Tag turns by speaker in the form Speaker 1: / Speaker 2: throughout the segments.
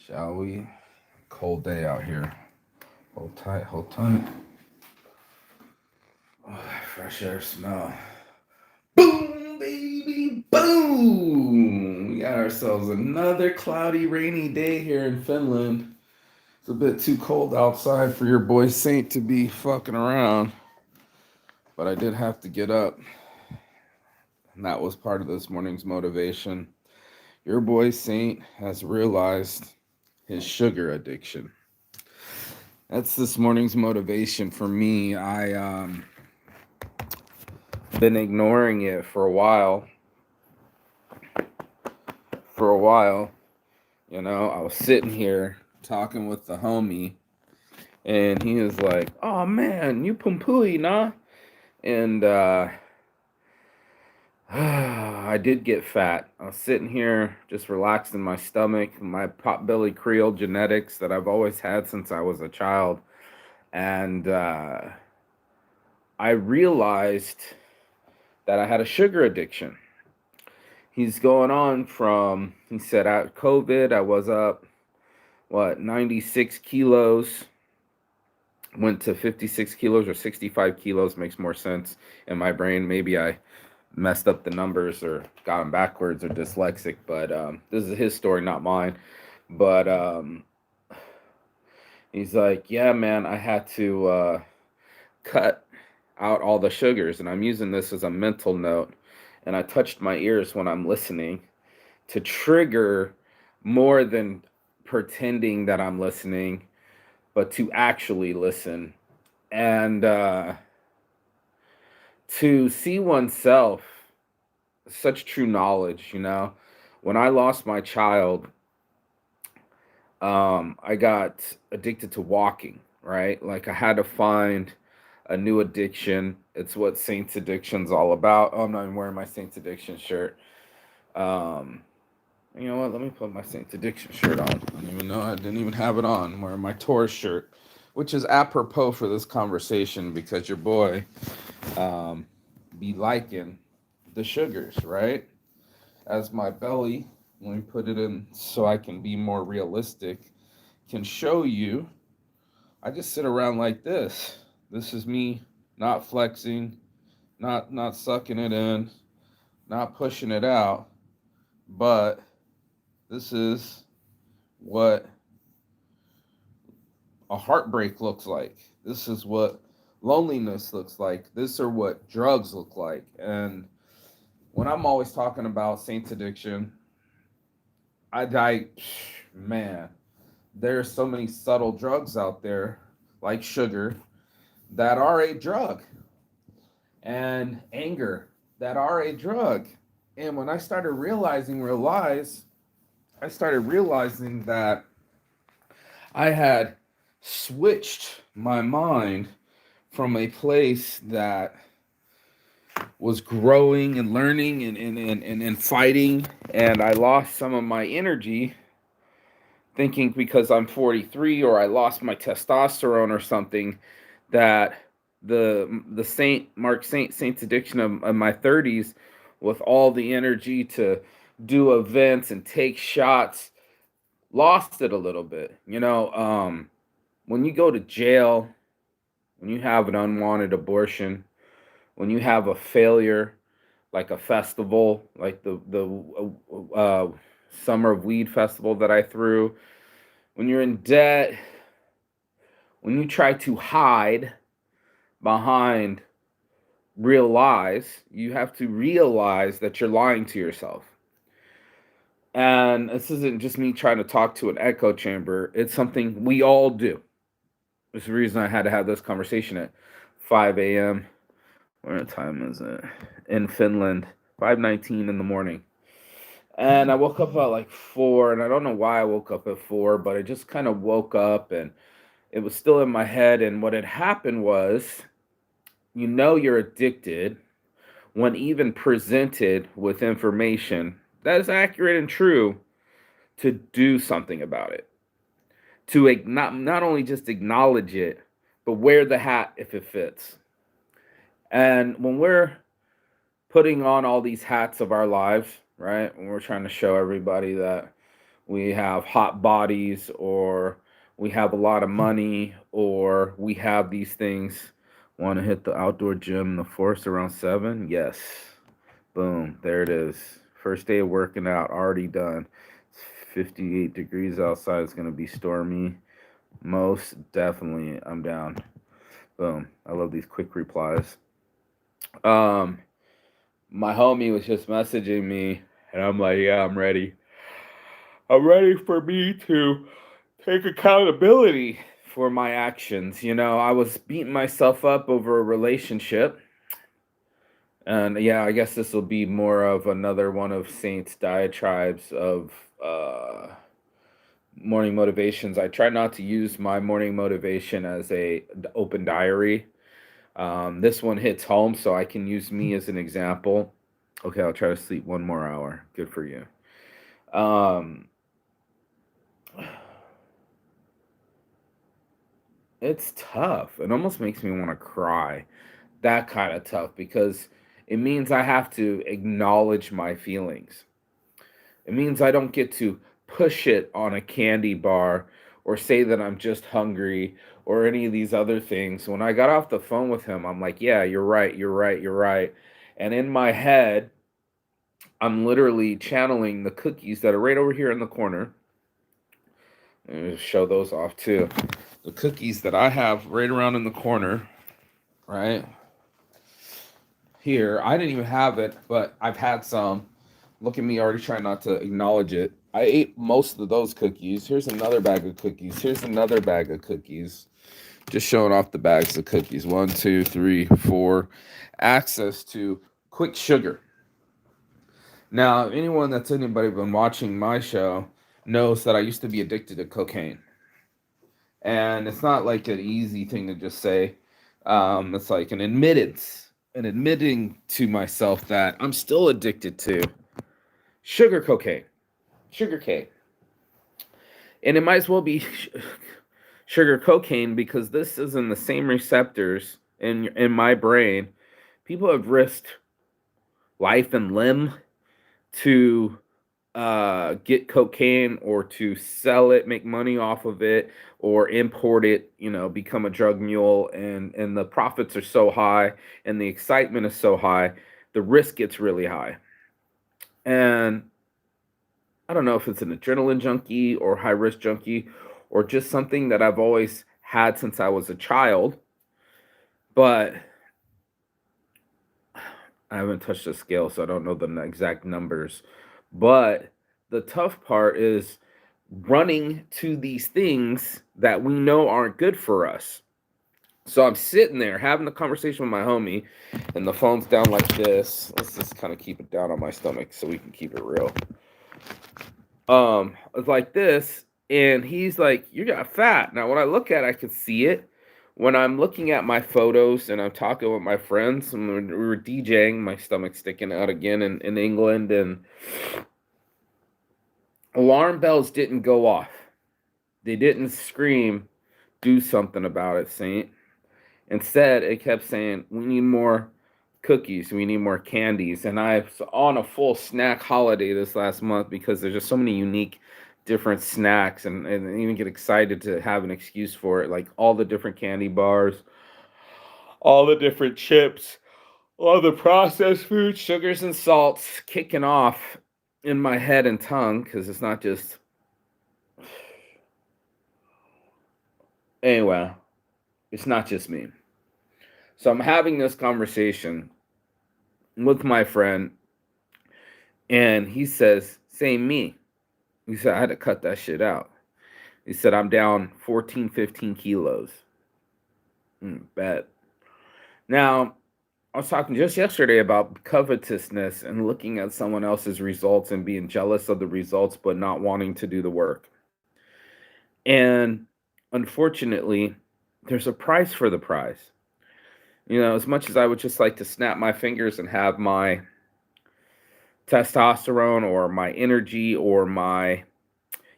Speaker 1: Shall we? Cold day out here. Hold tight, hold tight. Oh, that fresh air smell. Boom, baby, boom! We got ourselves another cloudy, rainy day here in Finland. It's a bit too cold outside for your boy Saint to be fucking around. But I did have to get up. And that was part of this morning's motivation. Your boy Saint has realized his sugar addiction. That's this morning's motivation for me. I been ignoring it for a while. I was sitting here talking with the homie, and he was like, "Oh man, you pumpooey, nah?" And I did get fat. I was sitting here just relaxed in my stomach, my potbelly Creole genetics that I've always had since I was a child, and I realized that I had a sugar addiction. He's going on from, he said, at COVID, I was up, 96 kilos, went to 56 kilos or 65 kilos, makes more sense in my brain. Maybe I messed up the numbers or got them backwards or dyslexic, but this is his story, not mine. But he's like, yeah, man, I had to cut out all the sugars, and I'm using this as a mental note. And I touched my ears when I'm listening to trigger more than pretending that I'm listening, but to actually listen and to see oneself, such true knowledge. When I lost my child, I got addicted to walking, right? Like I had to find a new addiction. It's what Saints Addiction's all about. Oh, I'm not even wearing my Saints Addiction shirt. Um, you know what? Let me put my Saints Addiction shirt on. I don't even know. I didn't even have it on. I'm wearing my Taurus shirt, which is apropos for this conversation because your boy be liking the sugars, right? As my belly, let me put it in so I can be more realistic, can show you. I just sit around like this. This is me not flexing, not sucking it in, not pushing it out, but this is what a heartbreak looks like. This is what loneliness looks like. This are what drugs look like. And when I'm always talking about Saints Addiction, man, there's so many subtle drugs out there, like sugar, that are a drug, and anger, that are a drug. And when I started I started realizing that I had switched my mind from a place that was growing and learning and fighting, and I lost some of my energy thinking because I'm 43 or I lost my testosterone or something that the Saints Addiction of my 30s, with all the energy to do events and take shots, lost it a little bit. When you go to jail, when you have an unwanted abortion, when you have a failure like a festival, like the summer of weed festival that I threw, when you're in debt, when you try to hide behind real lies, you have to realize that you're lying to yourself. And this isn't just me trying to talk to an echo chamber. It's something we all do. It's the reason I had to have this conversation at 5 a.m. What time is it? In Finland, 5:19 in the morning. And I woke up about like 4, and I don't know why I woke up at 4, but I just kind of woke up and it was still in my head. And what had happened was, you're addicted when even presented with information that is accurate and true, to do something about it, to not only just acknowledge it, but wear the hat if it fits. And when we're putting on all these hats of our lives, right, when we're trying to show everybody that we have hot bodies, or we have a lot of money, or we have these things. Want to hit the outdoor gym in the forest around 7? Yes. Boom. There it is. First day of working out already done. It's 58 degrees outside. It's going to be stormy. Most definitely, I'm down. Boom. I love these quick replies. Um, my homie was just messaging me, and I'm like, yeah, I'm ready. I'm ready for me to take accountability for my actions. I was beating myself up over a relationship. And yeah, I guess this will be more of another one of Saint's diatribes of morning motivations. I try not to use my morning motivation as a open diary. This one hits home, so I can use me as an example. Okay, I'll try to sleep 1 more hour. Good for you. Um, it's tough. It almost makes me want to cry. That kind of tough, because it means I have to acknowledge my feelings. It means I don't get to push it on a candy bar or say that I'm just hungry or any of these other things. When I got off the phone with him, I'm like, yeah, you're right, you're right, you're right. And in my head, I'm literally channeling the cookies that are right over here in the corner. Let me show those off too. The cookies that I have right around in the corner, right here. I didn't even have it, but I've had some. Look at me already trying not to acknowledge it. I ate most of those cookies. Here's another bag of cookies. Here's another bag of cookies. Just showing off the bags of cookies. 1, 2, 3, 4. Access to quick sugar. Now, anyone that's anybody been watching my show knows that I used to be addicted to cocaine. And it's not like an easy thing to just say. It's like an admittance, and admitting to myself that I'm still addicted to sugar cane. And it might as well be sugar cocaine, because this is in the same receptors in my brain. People have risked life and limb to get cocaine, or to sell it, make money off of it, or import it, become a drug mule, and the profits are so high and the excitement is so high, the risk gets really high. And I don't know if it's an adrenaline junkie or high risk junkie, or just something that I've always had since I was a child, but I haven't touched the scale, so I don't know the exact numbers. But the tough part is running to these things that we know aren't good for us. So I'm sitting there having a conversation with my homie, and the phone's down like this. Let's just kind of keep it down on my stomach so we can keep it real. It's like this, and he's like, "You got fat." Now, when I look at it, I can see it. When I'm looking at my photos and I'm talking with my friends, and we were DJing, my stomach's sticking out again in England, and alarm bells didn't go off. They didn't scream, "Do something about it, Saint." Instead, it kept saying, "We need more cookies. We need more candies." And I was on a full snack holiday this last month, because there's just so many unique different snacks, and even get excited to have an excuse for it. Like all the different candy bars, all the different chips, all the processed food, sugars and salts kicking off in my head and tongue, because it's not just. Anyway, it's not just me. So I'm having this conversation with my friend, and he says, "Same me." He said, "I had to cut that shit out." He said, "I'm down 14, 15 kilos. Bet. Now, I was talking just yesterday about covetousness and looking at someone else's results and being jealous of the results, but not wanting to do the work. And unfortunately, there's a price for the prize. As much as I would just like to snap my fingers and have my testosterone or my energy or my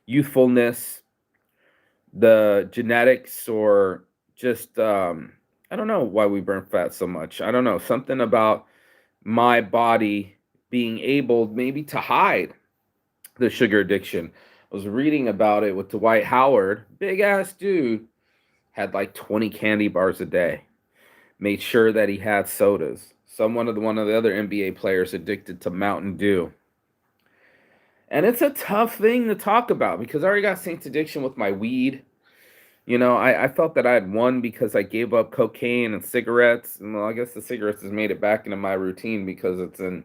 Speaker 1: youthfulness, the genetics, or just I don't know why we burn fat so much. I don't know, something about my body being able maybe to hide the sugar addiction. was reading about it with Dwight Howard, big ass dude, had like 20 candy bars a day. Made sure that he had sodas. One of the other NBA players addicted to Mountain Dew. And it's a tough thing to talk about because I already got Saints addiction with my weed. I felt that I had won because I gave up cocaine and cigarettes. And well, I guess the cigarettes has made it back into my routine because it's in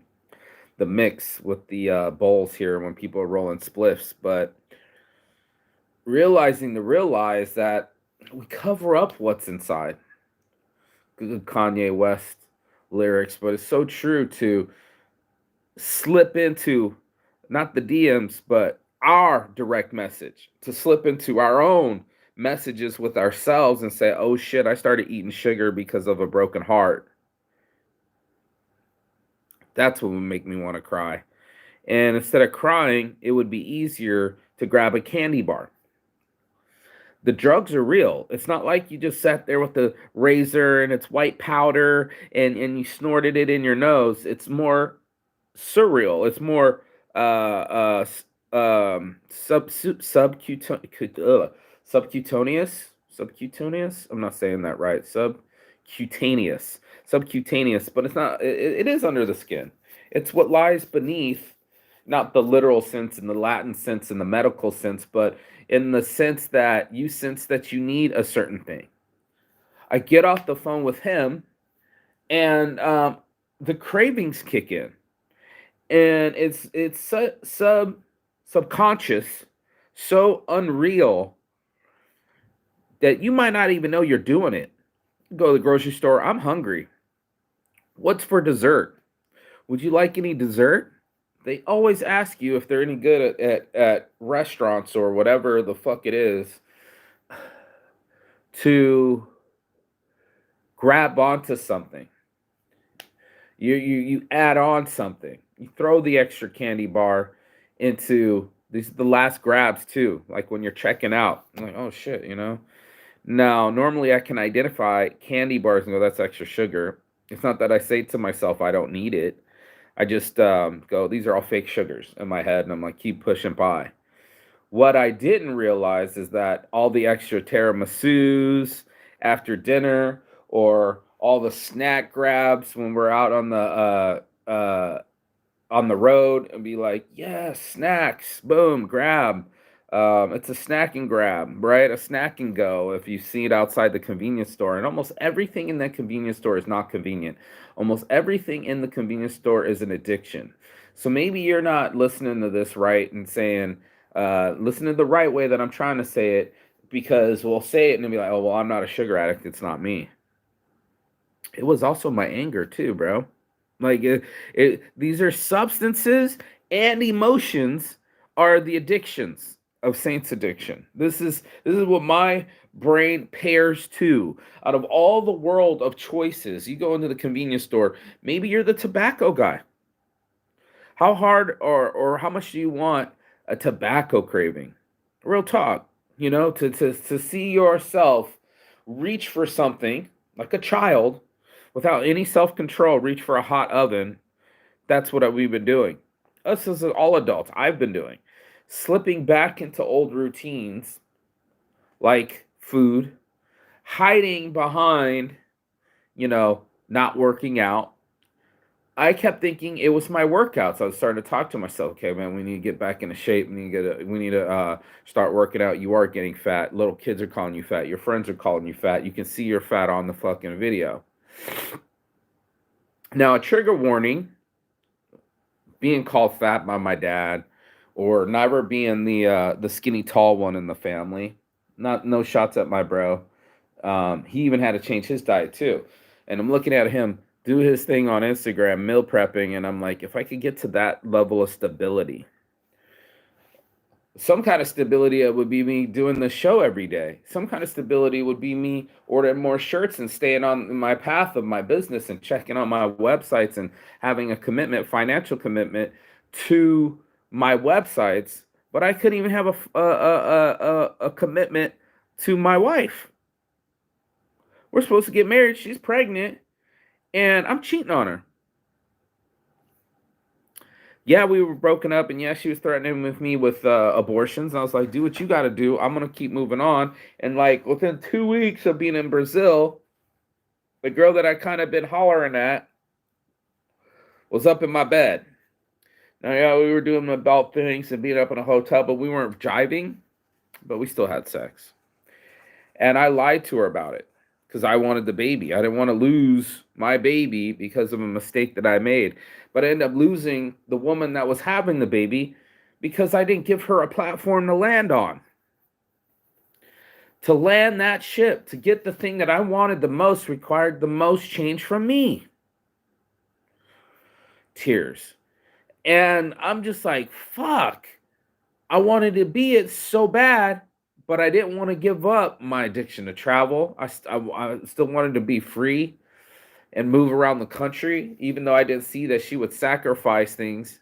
Speaker 1: the mix with the bowls here when people are rolling spliffs. But realize that we cover up what's inside. Good Kanye West lyrics, but it's so true to slip into not the DMs, but our direct message, to slip into our own messages with ourselves and say, oh shit, I started eating sugar because of a broken heart. That's what would make me want to cry. And instead of crying, it would be easier to grab a candy bar. The drugs are real. It's not like you just sat there with the razor and it's white powder and you snorted it in your nose. It's more surreal. It's more subcutaneous. Subcutaneous. I'm not saying that right. Subcutaneous. But it's not. It is under the skin. It's what lies beneath, not the literal sense in the Latin sense in the medical sense, but in the sense that you sense that you need a certain thing. I get off the phone with him, and the cravings kick in, and it's subconscious, so unreal that you might not even know you're doing it. Go to the grocery store. I'm hungry. What's for dessert? Would you like any dessert? They always ask you if they're any good at restaurants or whatever the fuck it is to grab onto something. You add on something. You throw the extra candy bar into the last grabs too. Like when you're checking out, I'm like, oh shit, Now, normally I can identify candy bars and go, that's extra sugar. It's not that I say to myself, I don't need it. I just go, these are all fake sugars in my head. And I'm like, keep pushing by. What I didn't realize is that all the extra tiramisus after dinner or all the snack grabs when we're out on the road and be like, yes, snacks, boom, grab. It's a snack and grab, right? A snack and go if you see it outside the convenience store. And almost everything in that convenience store is not convenient. Almost everything in the convenience store is an addiction. So maybe you're not listening to this right and saying, listen to the right way that I'm trying to say it, because we'll say it and they'll be like, oh, well, I'm not a sugar addict. It's not me. It was also my anger too, bro. Like these are substances and emotions are the addictions of Saints addiction. This is what my brain pairs to. Out of all the world of choices, you go into the convenience store, maybe you're the tobacco guy. How hard or how much do you want a tobacco craving? Real talk, to see yourself reach for something like a child without any self-control, reach for a hot oven. That's what we've been doing. Us as all adults, I've been doing. Slipping back into old routines like food, hiding behind, not working out. I kept thinking it was my workouts. I was starting to talk to myself. Okay, man, we need to get back into shape. We need to start working out. You are getting fat. Little kids are calling you fat. Your friends are calling you fat. You can see you're fat on the fucking video. Now, a trigger warning: being called fat by my dad, or never being the skinny tall one in the family. No shots at my bro. He even had to change his diet too. And I'm looking at him do his thing on Instagram, meal prepping, and I'm like, if I could get to that level of stability, some kind of stability would be me doing the show every day. Some kind of stability would be me ordering more shirts and staying on my path of my business and checking on my websites and having a commitment, financial commitment to my websites. But I couldn't even have a commitment to my wife. We're supposed to get married. She's pregnant. And I'm cheating on her. Yeah, we were broken up, and yeah, she was threatening with me with abortions. And I was like, do what you got to do. I'm gonna keep moving on. And like within 2 weeks of being in Brazil, the girl that I kind of been hollering at was up in my bed. Now, yeah, we were doing adult things and being up in a hotel, but we weren't jiving, but we still had sex. And I lied to her about it because I wanted the baby. I didn't want to lose my baby because of a mistake that I made. But I ended up losing the woman that was having the baby because I didn't give her a platform to land on. To land that ship, to get the thing that I wanted the most, required the most change from me. Tears. And I'm just like, fuck. I wanted to be it so bad, but I didn't want to give up my addiction to travel. I still wanted to be free and move around the country, even though I didn't see that she would sacrifice things,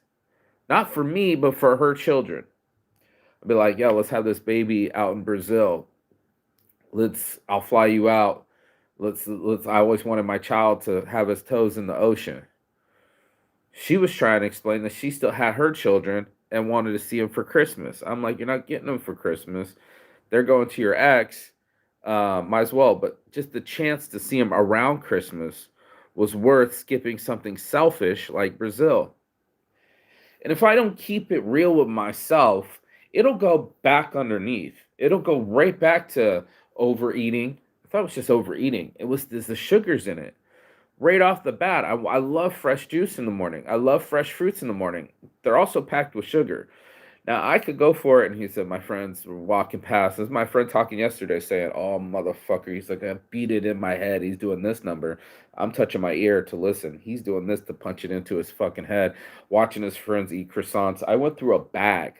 Speaker 1: not for me, but for her children. I'd be like, yo, let's have this baby out in Brazil. I'll fly you out. I always wanted my child to have his toes in the ocean. She was trying to explain that she still had her children and wanted to see them for Christmas. I'm like, you're not getting them for Christmas. They're going to your ex. Might as well. But just the chance to see them around Christmas was worth skipping something selfish like Brazil. And if I don't keep it real with myself, it'll go back underneath. It'll go right back to overeating. I thought it was just overeating. There's the sugars in it right off the bat. I love fresh juice in the morning. I love fresh fruits in the morning. They're also packed with sugar. Now I could go for it, and he said my friends were walking past. This is my friend talking yesterday, saying, "Oh motherfucker," he's like, "I beat it in my head. He's doing this number. I'm touching my ear to listen. He's doing this to punch it into his fucking head." Watching his friends eat croissants. I went through a bag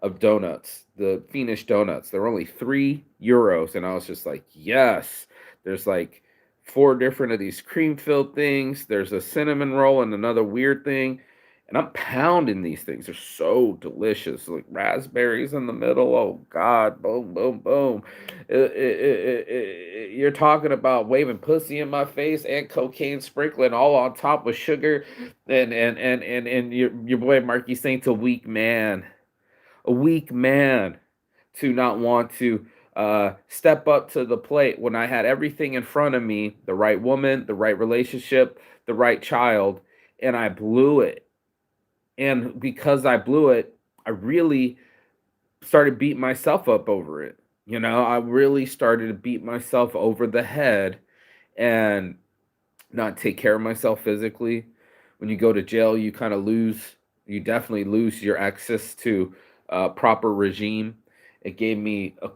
Speaker 1: of donuts, the Finnish donuts. They're only €3, and I was just like, yes. There's like four different of these cream filled things. There's a cinnamon roll and another weird thing. And I'm pounding these things. They're so delicious. Like raspberries in the middle. Oh God. Boom, boom, boom. You're talking about waving pussy in my face and cocaine sprinkling all on top with sugar. And your boy Marky Saint's a weak man. A weak man to not want to step up to the plate when I had everything in front of me, the right woman, the right relationship, the right child, and I blew it. And because I blew it, I really started beating myself up over it. I really started to beat myself over the head and not take care of myself physically. When you go to jail, you definitely lose your access to proper regime. It gave me a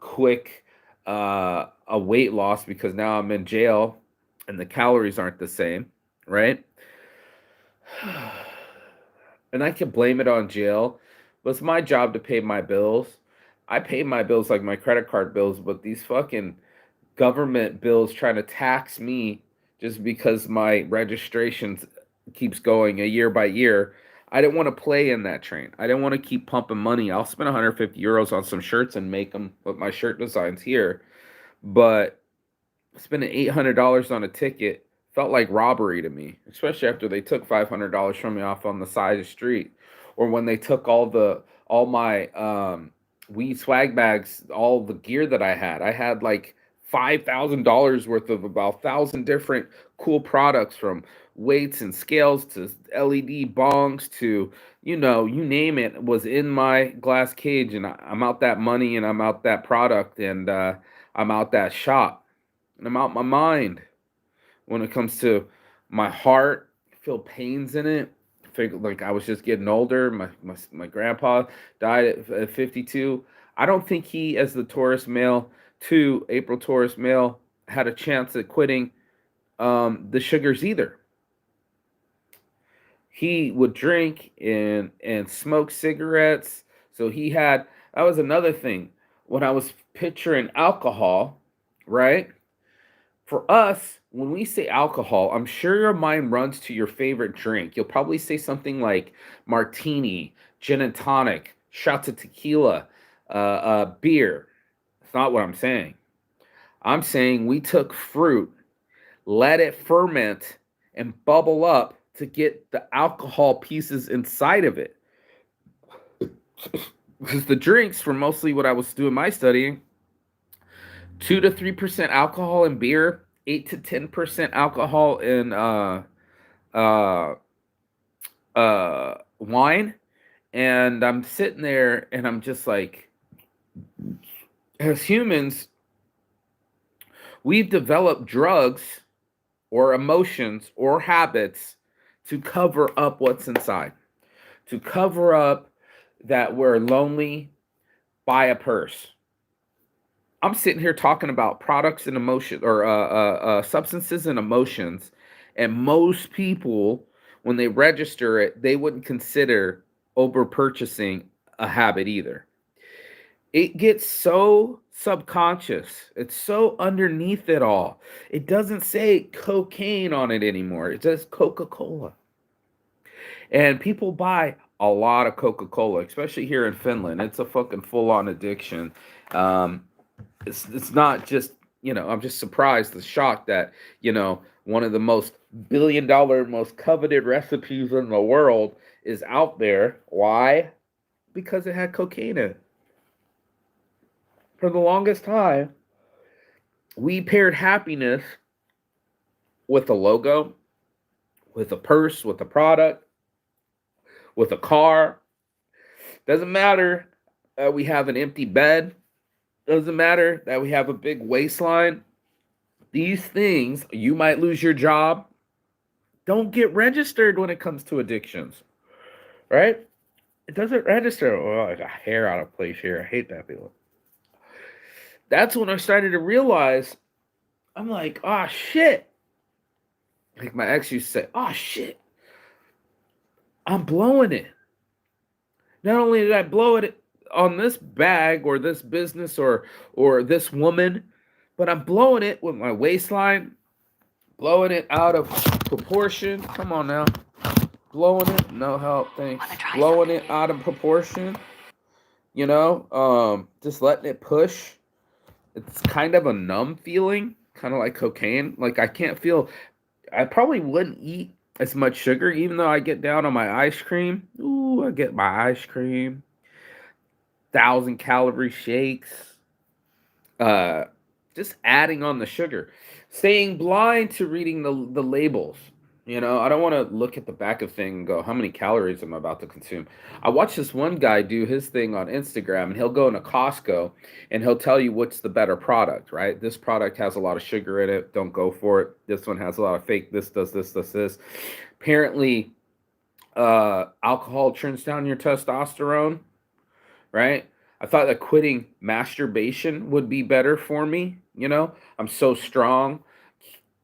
Speaker 1: weight loss because now I'm in jail and the calories aren't the same, right? And I can blame it on jail, but it's my job to pay my bills. I pay my bills like my credit card bills, but these fucking government bills trying to tax me just because my registration keeps going a year by year. I didn't want to play in that train. I didn't want to keep pumping money. I'll spend €150 on some shirts and make them with my shirt designs here. But spending $800 on a ticket felt like robbery to me, especially after they took $500 from me off on the side of the street, or when they took all my weed swag bags, all the gear that I had. I had like $5,000 worth of about 1,000 different cool products, from weights and scales to LED bongs to, you name it, was in my glass cage, and I'm out that money, and I'm out that product, and I'm out that shop, and I'm out my mind. When it comes to my heart, I feel pains in it. I feel like I was just getting older. My grandpa died at 52. I don't think he, as the Taurus male, April Taurus male, had a chance at quitting the sugars either. He would drink and smoke cigarettes. So that was another thing. When I was picturing alcohol, right? For us, when we say alcohol, I'm sure your mind runs to your favorite drink. You'll probably say something like martini, gin and tonic, shots of tequila, beer. That's not what I'm saying. I'm saying we took fruit, let it ferment and bubble up, to get the alcohol pieces inside of it. Because the drinks, for mostly what I was doing my studying, 2 to 3% alcohol in beer, 8 to 10% alcohol in uh, wine. And I'm sitting there and I'm just like, as humans, we've developed drugs or emotions or habits to cover up what's inside, to cover up that we're lonely. Buy a purse. I'm sitting here talking about products and emotion, or substances and emotions, and most people, when they register it, they wouldn't consider over purchasing a habit either. It gets so subconscious. It's so underneath it all. It doesn't say cocaine on it anymore. It says Coca-Cola. And people buy a lot of Coca-Cola, especially here in Finland. It's a fucking full-on addiction. Um, it's not just, I'm just surprised and shocked that, one of the most billion-dollar, most coveted recipes in the world is out there. Why? Because it had cocaine in it. For the longest time, we paired happiness with a logo, with a purse, with a product, with a car. Doesn't matter that we have an empty bed. Doesn't matter that we have a big waistline. These things, you might lose your job. Don't get registered when it comes to addictions, right? It doesn't register. Oh, I got hair out of place here. I hate that feeling. That's when I started to realize, I'm like, oh shit. Like my ex used to say, oh shit. I'm blowing it. Not only did I blow it on this bag or this business or this woman, but I'm blowing it with my waistline, blowing it out of proportion. Come on now. Blowing it, no help, thanks. Blowing it out of proportion. Just letting it push. It's kind of a numb feeling, kind of like cocaine. Like I probably wouldn't eat as much sugar, even though I get down on my ice cream. Ooh, I get my ice cream. 1,000-calorie shakes. Just adding on the sugar. Staying blind to reading the labels. I don't want to look at the back of thing and go, how many calories am I about to consume? I watched this one guy do his thing on Instagram, and he'll go into Costco, and he'll tell you what's the better product, right? This product has a lot of sugar in it. Don't go for it. This one has a lot of fake. This does this, this. Apparently, alcohol turns down your testosterone, right? I thought that quitting masturbation would be better for me. I'm so strong.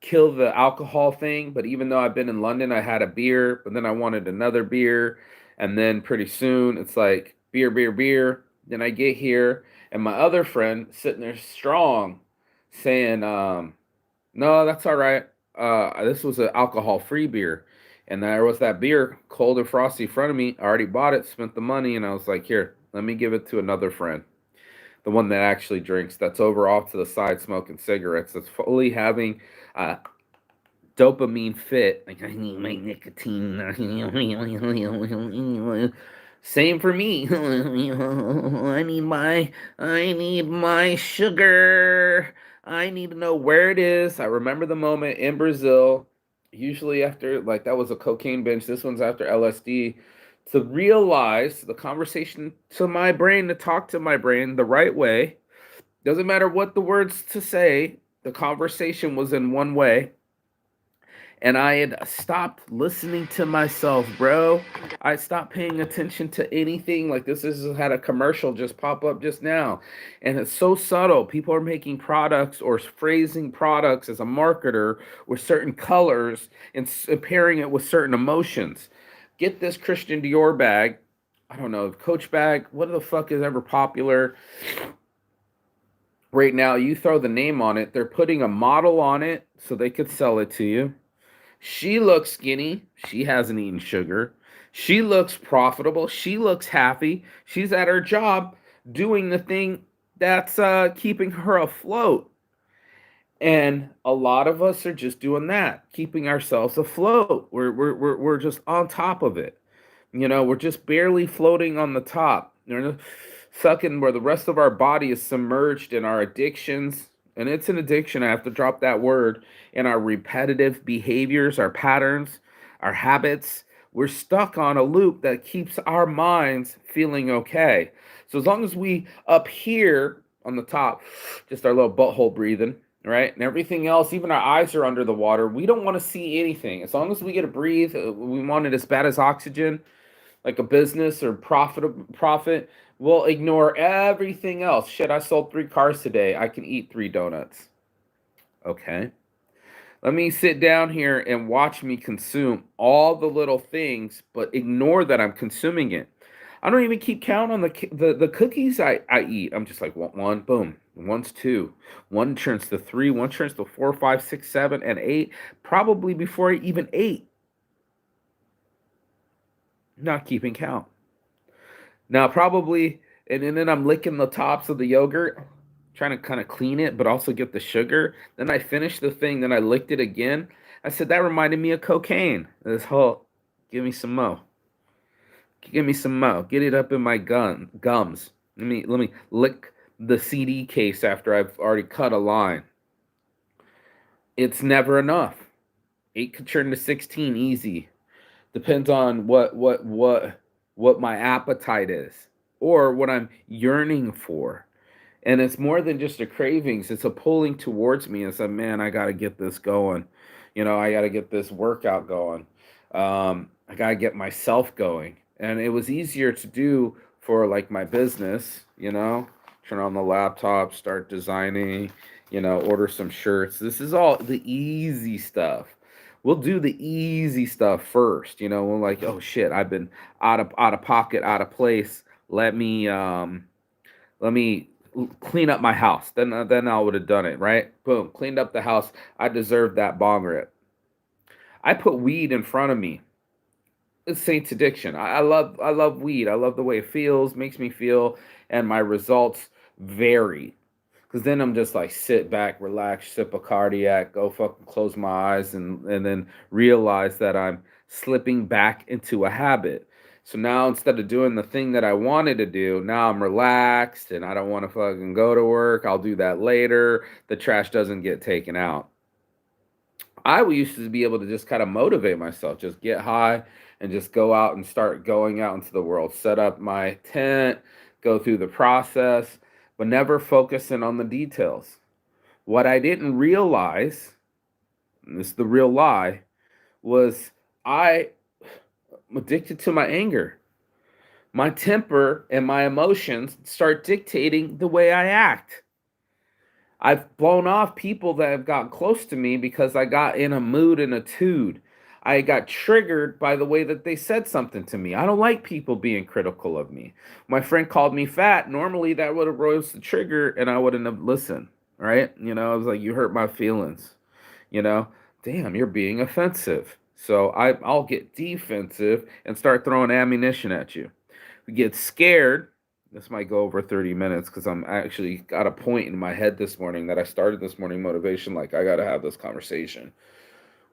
Speaker 1: Kill the alcohol thing. But even though I've been in London, I had a beer, but then I wanted another beer. And then pretty soon it's like beer, beer, beer. Then I get here and my other friend sitting there strong saying, no, that's all right. This was an alcohol-free beer. And there was that beer, cold and frosty, in front of me. I already bought it, spent the money, and I was like, here, let me give it to another friend. The one that actually drinks, that's over off to the side smoking cigarettes, that's fully having dopamine fit. Like, I need my nicotine. Same for me. I need my sugar. I need to know where it is. I remember the moment in Brazil, usually after, like, that was a cocaine binge. This one's after LSD. To realize the conversation to my brain, to talk to my brain the right way. Doesn't matter what the words to say. The conversation was in one way. And I had stopped listening to myself, bro. I stopped paying attention to anything. Like this has had a commercial just pop up just now. And it's so subtle. People are making products or phrasing products as a marketer with certain colors and pairing it with certain emotions. Get this Christian Dior bag. I don't know, Coach bag. What the fuck is ever popular? Right now, you throw the name on it. They're putting a model on it so they could sell it to you. She looks skinny. She hasn't eaten sugar. She looks profitable. She looks happy. She's at her job doing the thing that's keeping her afloat. And a lot of us are just doing that, keeping ourselves afloat. We're just on top of it. We're just barely floating on the top. We're sucking where the rest of our body is submerged in our addictions. And it's an addiction. I have to drop that word. In our repetitive behaviors, our patterns, our habits. We're stuck on a loop that keeps our minds feeling okay. So as long as we up here on the top, just our little butthole breathing, right? And everything else, even our eyes are under the water. We don't want to see anything. As long as we get to breathe, we want it as bad as oxygen, like a business or profit, we'll ignore everything else. Shit, I sold 3 cars today. I can eat 3 donuts. Okay. Let me sit down here and watch me consume all the little things, but ignore that I'm consuming it. I don't even keep count on the cookies I eat. I'm just like one, boom, one's two, one turns to three, one turns to four, five, six, seven, and eight. Probably before I even ate. Not keeping count. Now probably, and then I'm licking the tops of the yogurt, trying to kind of clean it, but also get the sugar. Then I finished the thing, then I licked it again. I said that reminded me of cocaine. This whole, give me some mo, give me some mo, get it up in my gums. Let me lick the CD case after I've already cut a line. It's never enough. 8 could turn to 16 easy. Depends on what my appetite is or what I'm yearning for. And it's more than just a cravings, it's a pulling towards me. It's a, man, I got to get this going. I got to get this workout going. I got to get myself going. And it was easier to do for like my business, turn on the laptop, start designing, order some shirts. This is all the easy stuff. We'll do the easy stuff first. We're like, oh shit, I've been out of pocket, out of place. Let me clean up my house. Then I would have done it, right? Boom, cleaned up the house. I deserved that bong rip. I put weed in front of me. It's Saint's addiction. I love weed. I love the way it feels, makes me feel, and my results vary. Because then I'm just like sit back, relax, sip a cardiac, go fucking close my eyes, and then realize that I'm slipping back into a habit. So now instead of doing the thing that I wanted to do, now I'm relaxed and I don't want to fucking go to work. I'll do that later. The trash doesn't get taken out. I used to be able to just kind of motivate myself, just get high and just go out and start going out into the world, set up my tent, go through the process, but never focusing on the details. What I didn't realize, and this is the real lie, was I'm addicted to my anger. My temper and my emotions start dictating the way I act. I've blown off people that have got close to me because I got in a mood and a tude. I got triggered by the way that they said something to me. I don't like people being critical of me. My friend called me fat. Normally that would have rose the trigger and I wouldn't have listened, right? I was like, you hurt my feelings. You know, damn, you're being offensive. So I'll get defensive and start throwing ammunition at you. We get scared. This might go over 30 minutes because I'm actually got a point in my head this morning that I started this morning motivation. Like, I got to have this conversation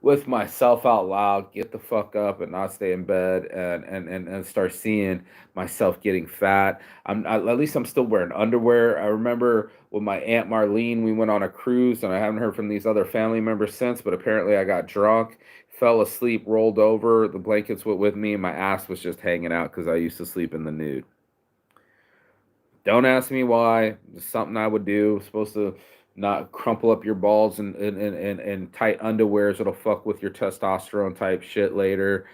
Speaker 1: with myself out loud, get the fuck up and not stay in bed and start seeing myself getting fat. At least I'm still wearing underwear. I remember with my Aunt Marlene, we went on a cruise and I haven't heard from these other family members since, but apparently I got drunk, fell asleep, rolled over, the blankets went with me, and my ass was just hanging out because I used to sleep in the nude. Don't ask me why. It's something I would do. Supposed to not crumple up your balls and tight underwears. It'll fuck with your testosterone type shit later.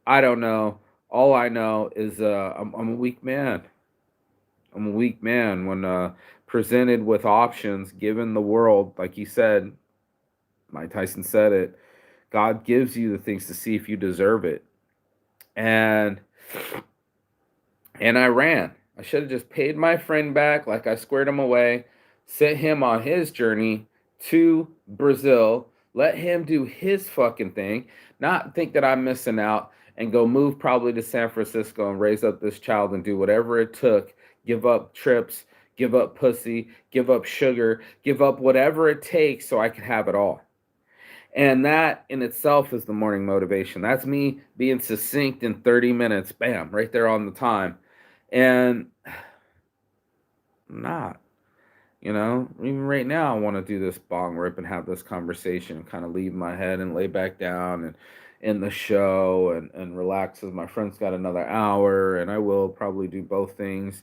Speaker 1: I don't know. All I know is I'm a weak man. I'm a weak man when presented with options, given the world, like he said, Mike Tyson said it, God gives you the things to see if you deserve it. And I ran. I should have just paid my friend back like I squared him away, sent him on his journey to Brazil, let him do his fucking thing, not think that I'm missing out, and go move probably to San Francisco and raise up this child and do whatever it took, give up trips, give up pussy, give up sugar, give up whatever it takes so I can have it all. And that in itself is the morning motivation. That's me being succinct in 30 minutes, bam, right there on the time. And not, even right now, I want to do this bong rip and have this conversation and kind of leave my head and lay back down and in the show and relax as my friend's got another hour. And I will probably do both things,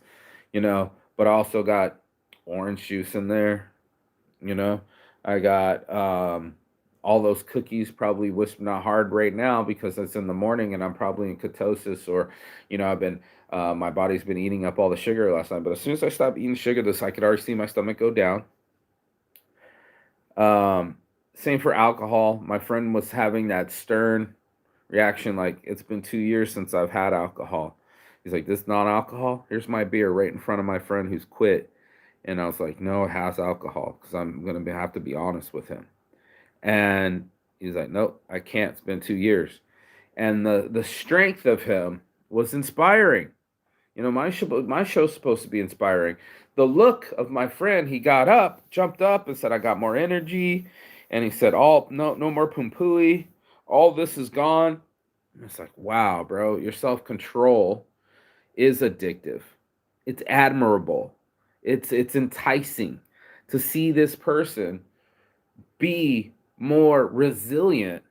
Speaker 1: but I also got orange juice in there. You know, I got all those cookies probably wisp not hard right now because it's in the morning and I'm probably in ketosis or, I've been my body's been eating up all the sugar last night. But as soon as I stop eating sugar, I could already see my stomach go down. Same for alcohol. My friend was having that stern reaction, like it's been 2 years since I've had alcohol. He's like, "This non-alcohol? Here's my beer right in front of my friend who's quit." And I was like, "No, it has alcohol," because I'm gonna have to be honest with him. And he's like, "Nope, I can't. It's been 2 years." And the strength of him was inspiring. My show's supposed to be inspiring. The look of my friend, he got up, jumped up, and said, "I got more energy." And he said, "All no more pum pooey. All this is gone." And it's like, wow, bro, your self control is addictive. It's admirable. It's enticing to see this person be more resilient.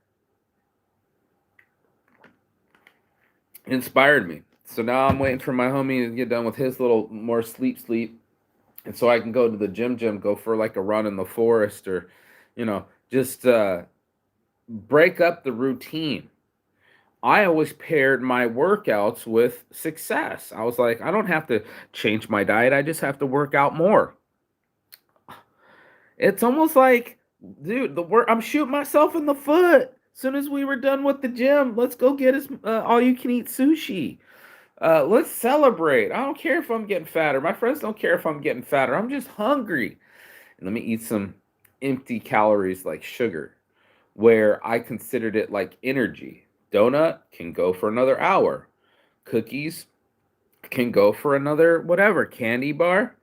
Speaker 1: It inspired me. So now I'm waiting for my homie to get done with his little more sleep, and so I can go to the gym, go for like a run in the forest, or, just break up the routine. I always paired my workouts with success. I was like, I don't have to change my diet. I just have to work out more. It's almost like, dude, I'm shooting myself in the foot. As soon as we were done with the gym, let's go get us all you can eat sushi. Let's celebrate. I don't care if I'm getting fatter. My friends don't care if I'm getting fatter. I'm just hungry. And let me eat some empty calories like sugar, where I considered it like energy. Donut can go for another hour. Cookies can go for another whatever. Candy bar,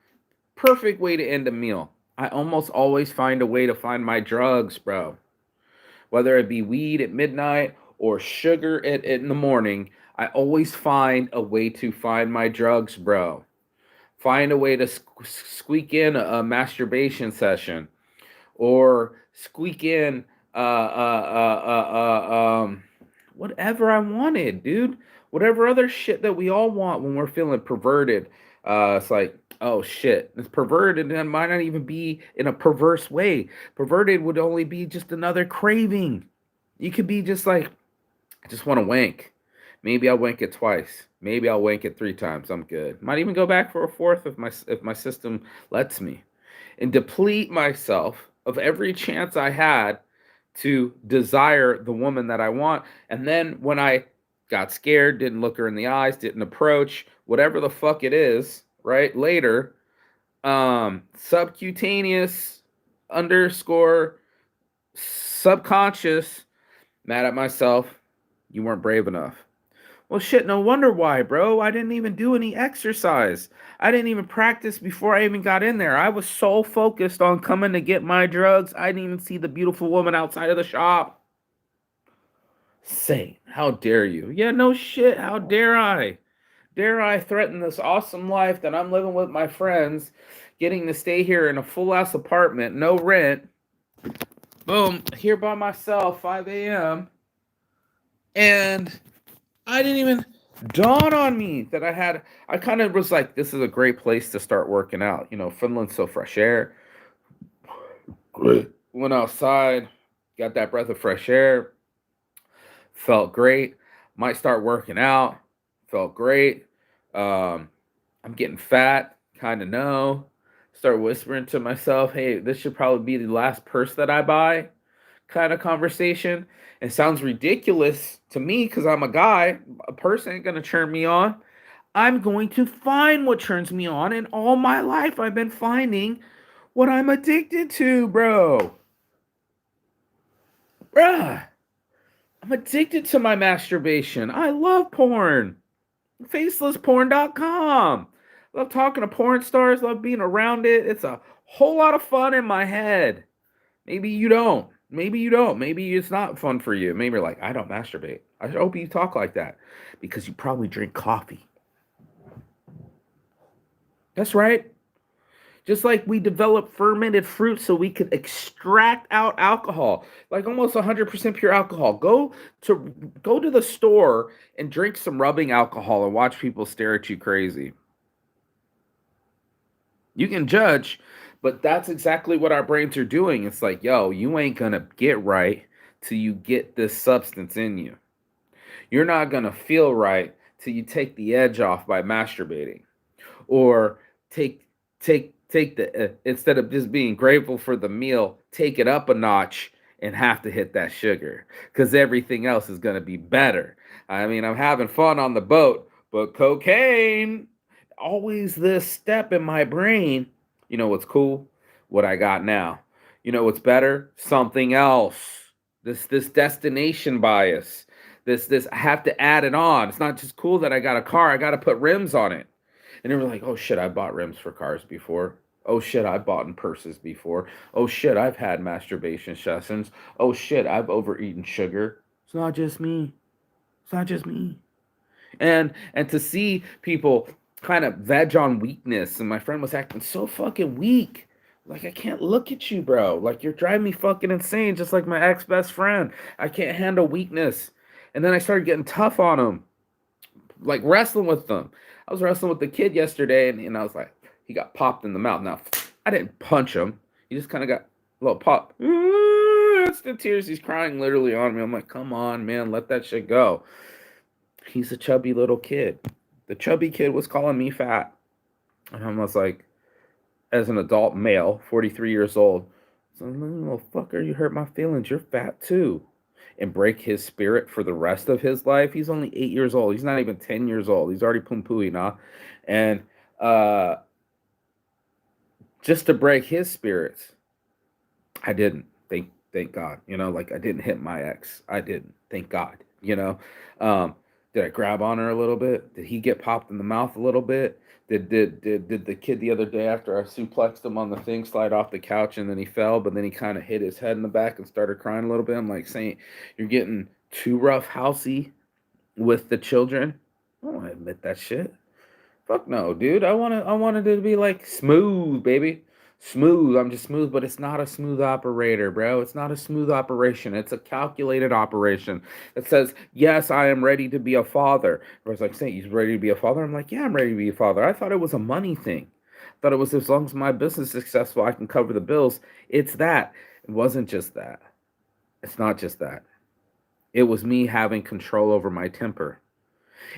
Speaker 1: perfect way to end a meal. I almost always find a way to find my drugs, bro. Whether it be weed at midnight or sugar in the morning, I always find a way to find my drugs, bro. Find a way to squeak in a masturbation session or squeak in whatever I wanted, dude. Whatever other shit that we all want when we're feeling perverted. It's like, oh shit, it's perverted, and it might not even be in a perverse way. Perverted would only be just another craving. You could be just like, I just want to wank. Maybe I'll wank it twice. Maybe I'll wank it 3 times. I'm good. Might even go back for a fourth if my system lets me, and deplete myself of every chance I had to desire the woman that I want. And then when I got scared, didn't look her in the eyes, didn't approach, whatever the fuck it is, right? Later, subcutaneous underscore subconscious, mad at myself. You weren't brave enough. Well, shit, no wonder why, bro. I didn't even do any exercise. I didn't even practice before I even got in there. I was so focused on coming to get my drugs, I didn't even see the beautiful woman outside of the shop. Say, how dare you? Yeah, no shit, how dare I? Dare I threaten this awesome life that I'm living with my friends, getting to stay here in a full-ass apartment, no rent. Boom, here by myself, 5 a.m. And I didn't even dawn on me that I kind of was like, this is a great place to start working out. Finland's so fresh air. Great. Went outside, got that breath of fresh air, felt great. Might start working out, felt great. I'm getting fat, kind of know. Start whispering to myself, hey, this should probably be the last purse that I buy, kind of conversation. It sounds ridiculous to me because I'm a guy. A person ain't going to turn me on. I'm going to find what turns me on. And all my life, I've been finding what I'm addicted to, bro. Bruh. I'm addicted to my masturbation. I love porn. Facelessporn.com. Love talking to porn stars. Love being around it. It's a whole lot of fun in my head. Maybe you don't. Maybe you don't. Maybe it's not fun for you. Maybe you're like, I don't masturbate. I hope you talk like that because you probably drink coffee. That's right. Just like we developed fermented fruit so we could extract out alcohol, like almost 100% pure alcohol. Go to the store and drink some rubbing alcohol and watch people stare at you crazy. You can judge, but that's exactly what our brains are doing. It's like, yo, you ain't gonna get right till you get this substance in you. You're not gonna feel right till you take the edge off by masturbating, or take the instead of just being grateful for the meal, take it up a notch and have to hit that sugar because everything else is gonna be better. I mean, I'm having fun on the boat, but cocaine always this step in my brain. You know what's cool? What I got now. You know what's better? Something else. This destination bias. This I have to add it on. It's not just cool that I got a car. I got to put rims on it. And they were like, "Oh shit, I bought rims for cars before. Oh shit, I've bought in purses before. Oh shit, I've had masturbation sessions. Oh shit, I've overeaten sugar. It's not just me. It's not just me." And to see people kind of veg on weakness, and my friend was acting so fucking weak. Like, I can't look at you, bro. Like, you're driving me fucking insane, just like my ex best friend. I can't handle weakness. And then I started getting tough on him, like wrestling with them. I was wrestling with the kid yesterday, and I was like, he got popped in the mouth. Now, I didn't punch him. He just kind of got a little pop. That's the tears. He's crying literally on me. I'm like, come on, man, let that shit go. He's a chubby little kid. The chubby kid was calling me fat. And I was like, as an adult male, 43 years old, so, little fucker, you hurt my feelings. You're fat too. And break his spirit for the rest of his life. He's only 8 years old. He's not even 10 years old. He's already pum pooey now. And just to break his spirits, I didn't. Thank God. You know, like I didn't hit my ex. I didn't. Thank God. You know. Did I grab on her a little bit? Did he get popped in the mouth a little bit? Did the kid the other day after I suplexed him on the thing slide off the couch and then he fell, but then he kind of hit his head in the back and started crying a little bit? I'm like, saying you're getting too rough housey with the children. I don't want to admit that shit. Fuck no, dude. I wanted it to be like smooth, baby. Smooth. I'm just smooth, but it's not a smooth operator, bro. It's not a smooth operation. It's a calculated operation that says, yes, I am ready to be a father. I was like, saying, you ready to be a father? I'm like, yeah, I'm ready to be a father. I thought it was a money thing. I thought it was as long as my business is successful, I can cover the bills. It's that. It wasn't just that. It's not just that. It was me having control over my temper.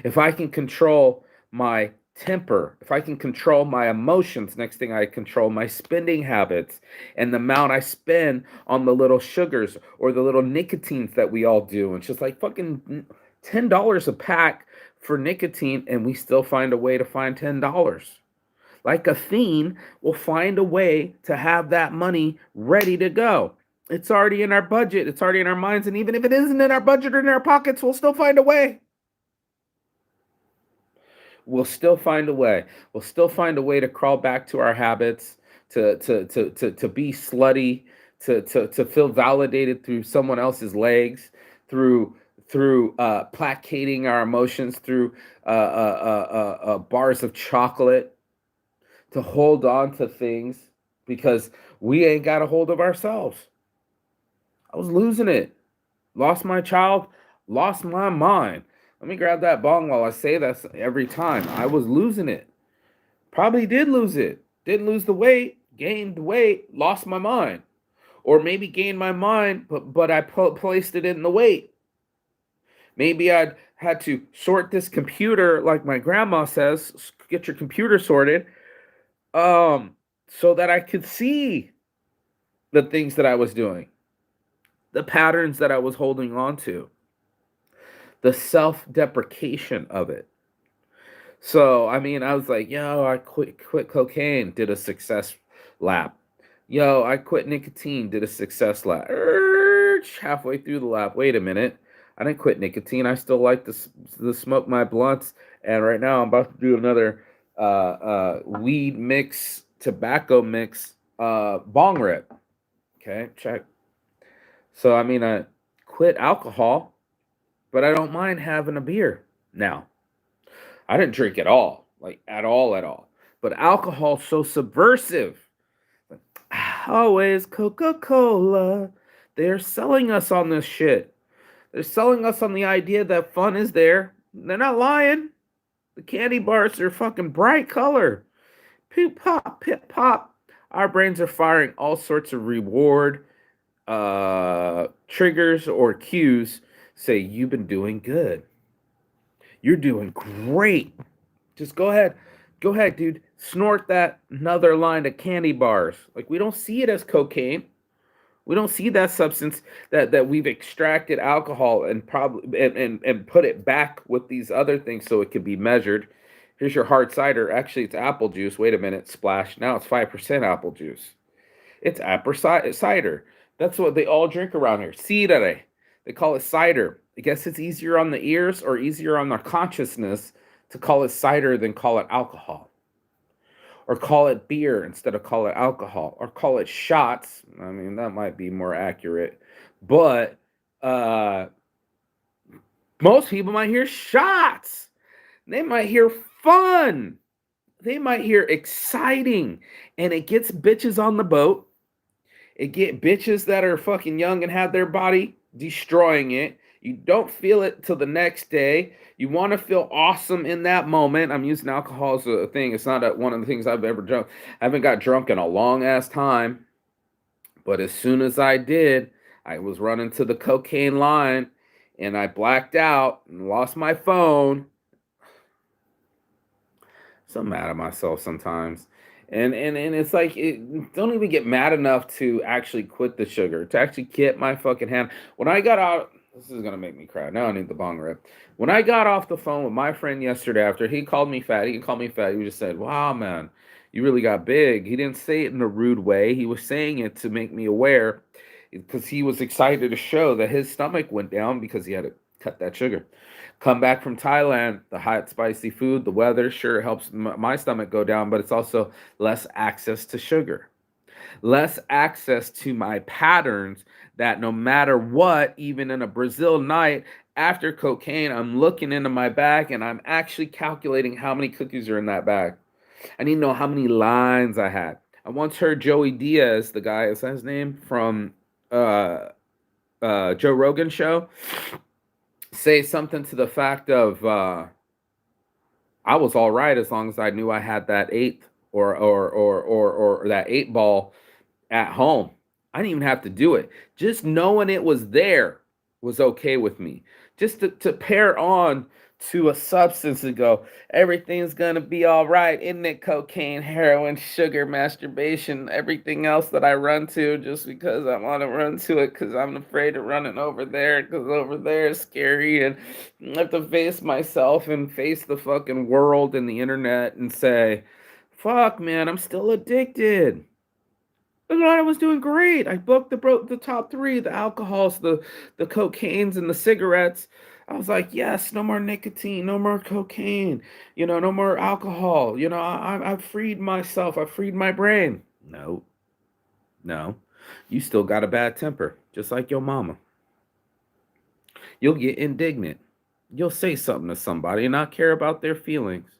Speaker 1: If I can control my temper, if I can control my emotions, next thing I control my spending habits and the amount I spend on the little sugars or the little nicotines that we all do. And it's just like fucking $10 a pack for nicotine, and we still find a way to find $10. Like a fiend will find a way to have that money ready to go. It's already in our budget, it's already in our minds, and even if it isn't in our budget or in our pockets, we'll still find a way. We'll still find a way. We'll still find a way to crawl back to our habits, to be slutty, to feel validated through someone else's legs, through placating our emotions, through bars of chocolate, to hold on to things because we ain't got a hold of ourselves. I was losing it. Lost my child, lost my mind. Let me grab that bong while I say that every time. I was losing it. Probably did lose it. Didn't lose the weight, gained weight, lost my mind. Or maybe gained my mind, but I placed it in the weight. Maybe I'd had to sort this computer, like my grandma says, get your computer sorted, so that I could see the things that I was doing, the patterns that I was holding on to, the self-deprecation of it. So, I mean, I was like, yo, I quit cocaine, did a success lap. Yo, I quit nicotine, did a success lap. Halfway through the lap, wait a minute. I didn't quit nicotine. I still like to smoke my blunts. And right now I'm about to do another weed mix, tobacco mix, bong rip. Okay, check. So I mean, I quit alcohol, but I don't mind having a beer now. I didn't drink at all, like at all, at all. But alcohol's so subversive. Always Coca Cola. They're selling us on this shit. They're selling us on the idea that fun is there. They're not lying. The candy bars are fucking bright color. Pip pop, pip pop. Our brains are firing all sorts of reward triggers or cues. Say, you've been doing good. You're doing great. Just go ahead. Go ahead, dude. Snort that another line of candy bars. Like, we don't see it as cocaine. We don't see that substance that we've extracted alcohol and probably and put it back with these other things so it can be measured. Here's your hard cider. Actually, it's apple juice. Wait a minute, splash. Now it's 5% apple juice. It's apple cider. That's what they all drink around here. Cider. They call it cider. I guess it's easier on the ears or easier on the consciousness to call it cider than call it alcohol. Or call it beer instead of call it alcohol. Or call it shots. I mean, that might be more accurate. But most people might hear shots. They might hear fun. They might hear exciting. And it gets bitches on the boat. It get bitches that are fucking young and have their body destroying it. You don't feel it till the next day. You want to feel awesome in that moment. I'm using alcohol as a thing. It's not one of the things I've ever drunk. I haven't got drunk in a long ass time. But as soon as I did, I was running to the cocaine line and I blacked out and lost my phone. So mad at myself sometimes. And it's like, don't even get mad enough to actually quit the sugar, to actually get my fucking hand. When I got out, this is going to make me cry. Now I need the bong rip. When I got off the phone with my friend yesterday after he called me fat, he just said, wow, man, you really got big. He didn't say it in a rude way. He was saying it to make me aware because he was excited to show that his stomach went down because he had to cut that sugar. Come back from Thailand, the hot, spicy food, the weather sure helps my stomach go down, but it's also less access to sugar, less access to my patterns that no matter what, even in a Brazil night after cocaine, I'm looking into my bag and I'm actually calculating how many cookies are in that bag. I need to know how many lines I had. I once heard Joey Diaz, the guy, is that his name, from Joe Rogan show, say something to the fact of I was all right as long as I knew I had that eighth or that 8 ball at home. I didn't even have to do it. Just knowing it was there was okay with me. Just to pair on to a substance and go, everything's gonna be all right, isn't it? Cocaine, heroin, sugar, masturbation, everything else that I run to just because I want to run to it because I'm afraid of running over there because over there is scary and I have to face myself and face the fucking world and the internet and say, fuck, man, I'm still addicted. I thought I was doing great. I booked the top three, the alcohols, the cocaines, and the cigarettes. I was like, yes, no more nicotine, no more cocaine, no more alcohol. I freed myself. I freed my brain. No, no, you still got a bad temper, just like your mama. You'll get indignant. You'll say something to somebody and not care about their feelings.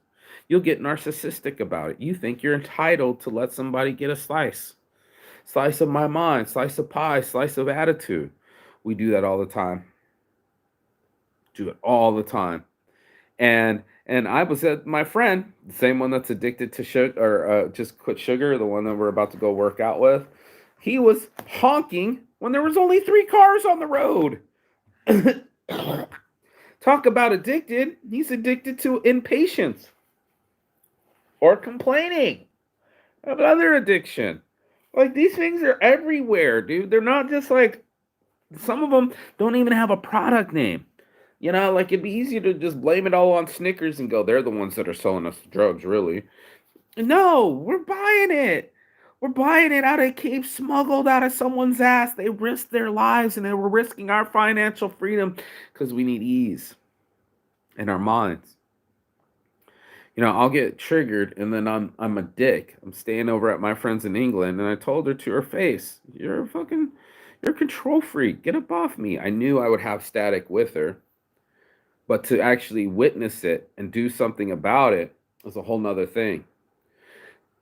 Speaker 1: You'll get narcissistic about it. You think you're entitled to let somebody get a slice of my mind, slice of pie, slice of attitude. We do that all the time. Do it all the time. And I was at my friend, the same one that's addicted to sugar or just quit sugar, the one that we're about to go work out with. He was honking when there was only 3 cars on the road. Talk about addicted. He's addicted to impatience or complaining of other addiction. Like, these things are everywhere, dude. They're not just like, some of them don't even have a product name. Like, it'd be easy to just blame it all on Snickers and go, they're the ones that are selling us the drugs, really. No, we're buying it. We're buying it out of Cape, smuggled out of someone's ass. They risked their lives and they were risking our financial freedom because we need ease in our minds. I'll get triggered, and then I'm a dick. I'm staying over at my friends in England, and I told her to her face, you're a control freak. Get up off me. I knew I would have static with her, but to actually witness it and do something about it is a whole nother thing.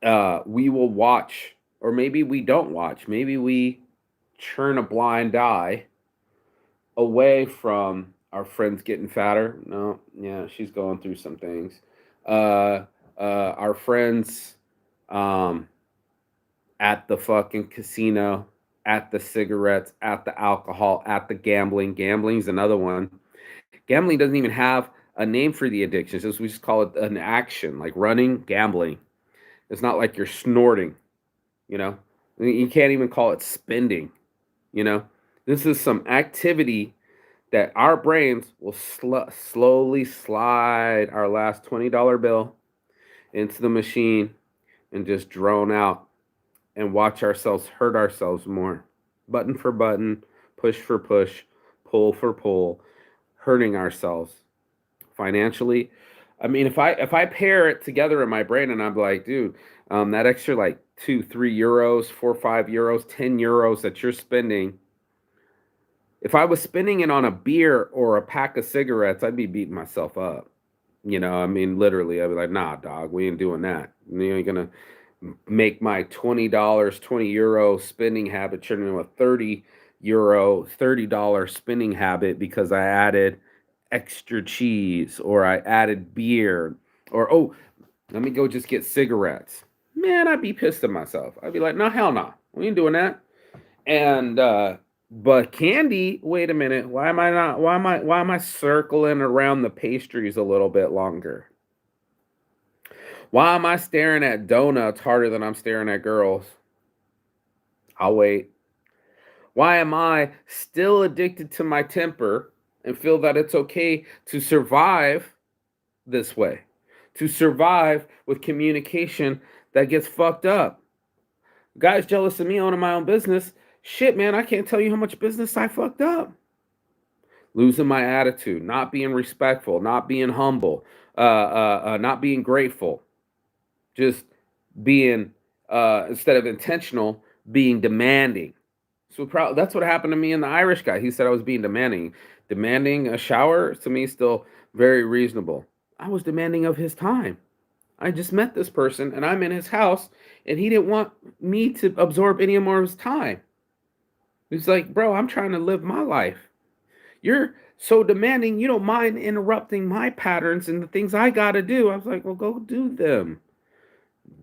Speaker 1: We will watch, or maybe we don't watch. Maybe we turn a blind eye away from our friends getting fatter. No, yeah, she's going through some things. Uh, our friends um, at the fucking casino, at the cigarettes, at the alcohol, at the gambling. Gambling's another one. Gambling doesn't even have a name for the addictions. We just call it an action, like running, gambling. It's not like you're snorting, you know? You can't even call it spending, you know? This is some activity that our brains will slowly slide our last $20 bill into the machine and just drone out and watch ourselves hurt ourselves more. Button for button, push for push, pull for pull, hurting ourselves financially. I mean, if I pair it together in my brain and I'm like, dude, that extra like 2, 3 euros, 4, 5 euros, €10 that you're spending, if I was spending it on a beer or a pack of cigarettes, I'd be beating myself up. I mean, literally, I'd be like, nah, dog, we ain't doing that. You ain't gonna make my $20, €20 spending habit turn into a €30, $30 spending habit because I added extra cheese or I added beer or, oh, let me go just get cigarettes. Man, I'd be pissed at myself. I'd be like, no, hell no. We ain't doing that. And but candy, wait a minute. Why am I circling around the pastries a little bit longer? Why am I staring at donuts harder than I'm staring at girls? I'll wait. Why am I still addicted to my temper and feel that it's okay to survive this way? To survive with communication that gets fucked up. Guys jealous of me owning my own business. Shit, man, I can't tell you how much business I fucked up. Losing my attitude, not being respectful, not being humble, not being grateful, just being, instead of intentional, being demanding. So that's what happened to me and the Irish guy. He said I was being demanding. Demanding a shower to me is still very reasonable. I was demanding of his time. I just met this person and I'm in his house and he didn't want me to absorb any more of his time. He's like, bro, I'm trying to live my life. You're so demanding, you don't mind interrupting my patterns and the things I got to do. I was like, well, go do them.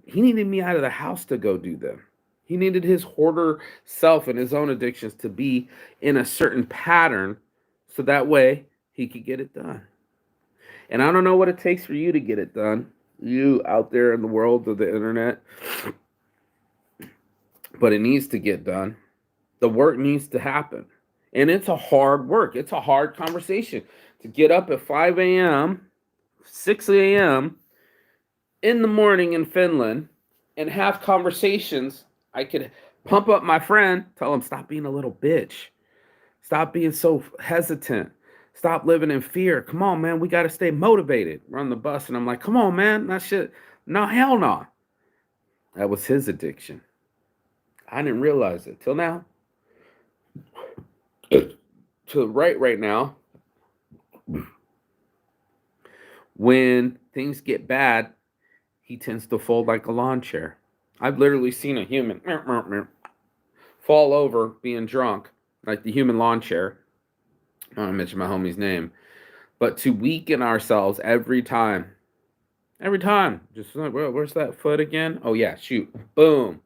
Speaker 1: He needed me out of the house to go do them. He needed his hoarder self and his own addictions to be in a certain pattern so that way he could get it done. And I don't know what it takes for you to get it done, you out there in the world of the internet, but it needs to get done. The work needs to happen. And it's a hard work. It's a hard conversation to get up at 5 a.m., 6 a.m. in the morning in Finland and have conversations. I could pump up my friend, tell him, stop being a little bitch. Stop being so hesitant. Stop living in fear. Come on, man. We got to stay motivated. We're on the bus. And I'm like, come on, man. That shit. No, hell no. That was his addiction. I didn't realize it till now. To the right now, when things get bad, he tends to fold like a lawn chair. I've literally seen a human fall over being drunk, like the human lawn chair. I don't want to mention my homie's name, but to weaken ourselves every time. Every time. Just like, where's that foot again? Oh, yeah, shoot. Boom.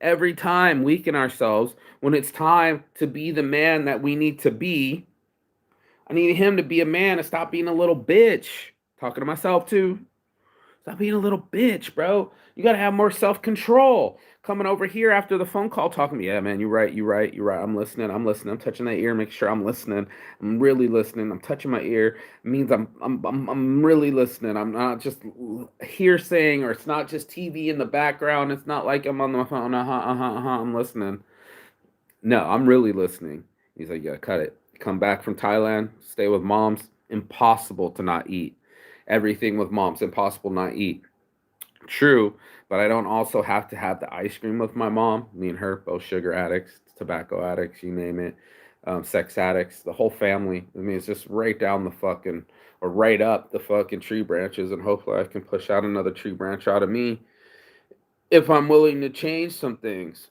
Speaker 1: Every time weaken ourselves when it's time to be the man that we need to be. I need him to be a man and stop being a little bitch. Talking to myself too. Stop being a little bitch, bro. You got to have more self-control. Coming over here after the phone call talking to me. Yeah, man, you're right. I'm listening. I'm touching that ear, make sure I'm listening. I'm really listening. I'm touching my ear. It means I'm really listening. I'm not just hearsaying, or it's not just TV in the background. It's not like I'm on the phone. I'm listening. No, I'm really listening. He's like, yeah, cut it. Come back from Thailand, stay with moms. Impossible to not eat.
Speaker 2: everything with mom. It's impossible not eat. True, but I don't also have to have the ice cream with my mom. Me and her, both sugar addicts, tobacco addicts, you name it, sex addicts, the whole family. I mean, it's just right down the fucking, or right up the fucking tree branches, and hopefully I can push out another tree branch out of me if I'm willing to change some things.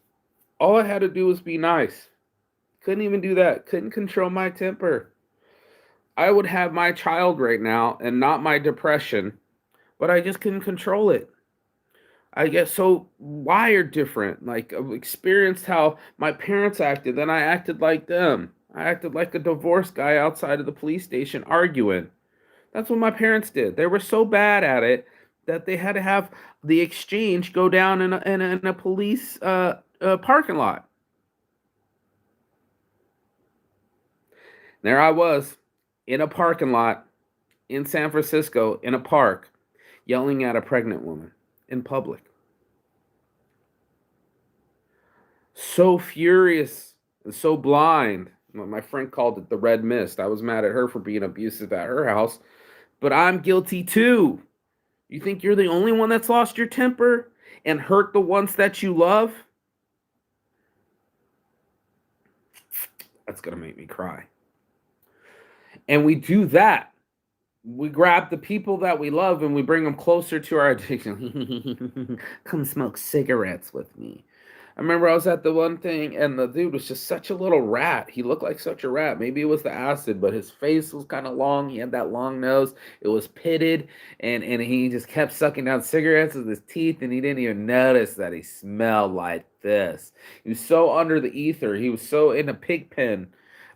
Speaker 2: All I had to do was be nice. Couldn't even do that. Couldn't control my temper. I would have my child right now and not my depression, but I just couldn't control it. I get so wired different. Like I've experienced how my parents acted, then I acted like them. I acted like a divorced guy outside of the police station arguing. That's what my parents did. They were so bad at it that they had to have the exchange go down in a police parking lot. There I was in a parking lot in San Francisco in a park yelling at a pregnant woman in public. So furious and so blind. My friend called it the red mist. I was mad at her for being abusive at her house, but I'm guilty too. You think you're the only one that's lost your temper and hurt the ones that you love? That's going to make me cry. And we do that. We grab the people that we love and we bring them closer to our addiction. Come smoke cigarettes with me. I remember I was at the one thing and the dude was just such a little rat. He looked like such a rat. Maybe it was the acid, but his face was kind of long. He had that long nose. It was pitted, and he just kept sucking down cigarettes with his teeth, and he didn't even notice that he smelled like this. He was so under the ether. He was so in a pig pen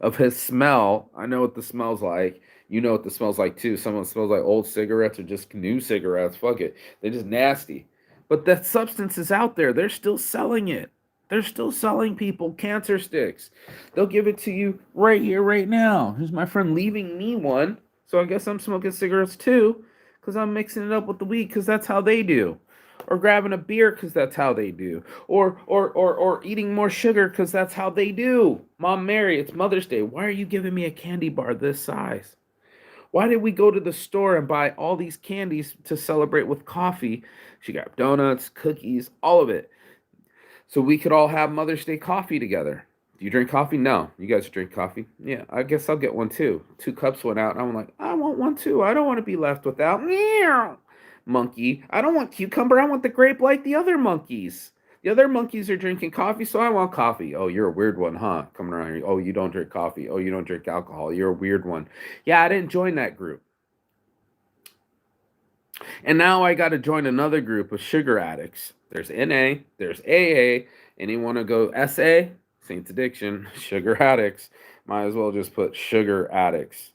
Speaker 2: of his smell. I know what the smells like. You know what the smells like too. Someone smells like old cigarettes or just new cigarettes. Fuck it. They're just nasty. But that substance is out there. They're still selling it. They're still selling people cancer sticks. They'll give it to you right here, right now. Here's my friend leaving me one. So I guess I'm smoking cigarettes too, because I'm mixing it up with the weed, because that's how they do. Or grabbing a beer because that's how they do. Or eating more sugar because that's how they do. Mom Mary, it's Mother's Day. Why are you giving me a candy bar this size? Why did we go to the store and buy all these candies to celebrate with coffee? She got donuts, cookies, all of it. So we could all have Mother's Day coffee together. Do you drink coffee? No. You guys drink coffee? Yeah, I guess I'll get one too. 2 cups went out, and I'm like, I want one too. I don't want to be left without. Meow. Monkey. I don't want cucumber. I want the grape like the other monkeys. The other monkeys are drinking coffee, so I want coffee. Oh, you're a weird one, huh? Coming around here. Oh, you don't drink coffee. Oh, you don't drink alcohol. You're a weird one. Yeah, I didn't join that group. And now I got to join another group of sugar addicts. There's NA, there's AA, and you want to go SA, Saints Addiction, sugar addicts. Might as well just put sugar addicts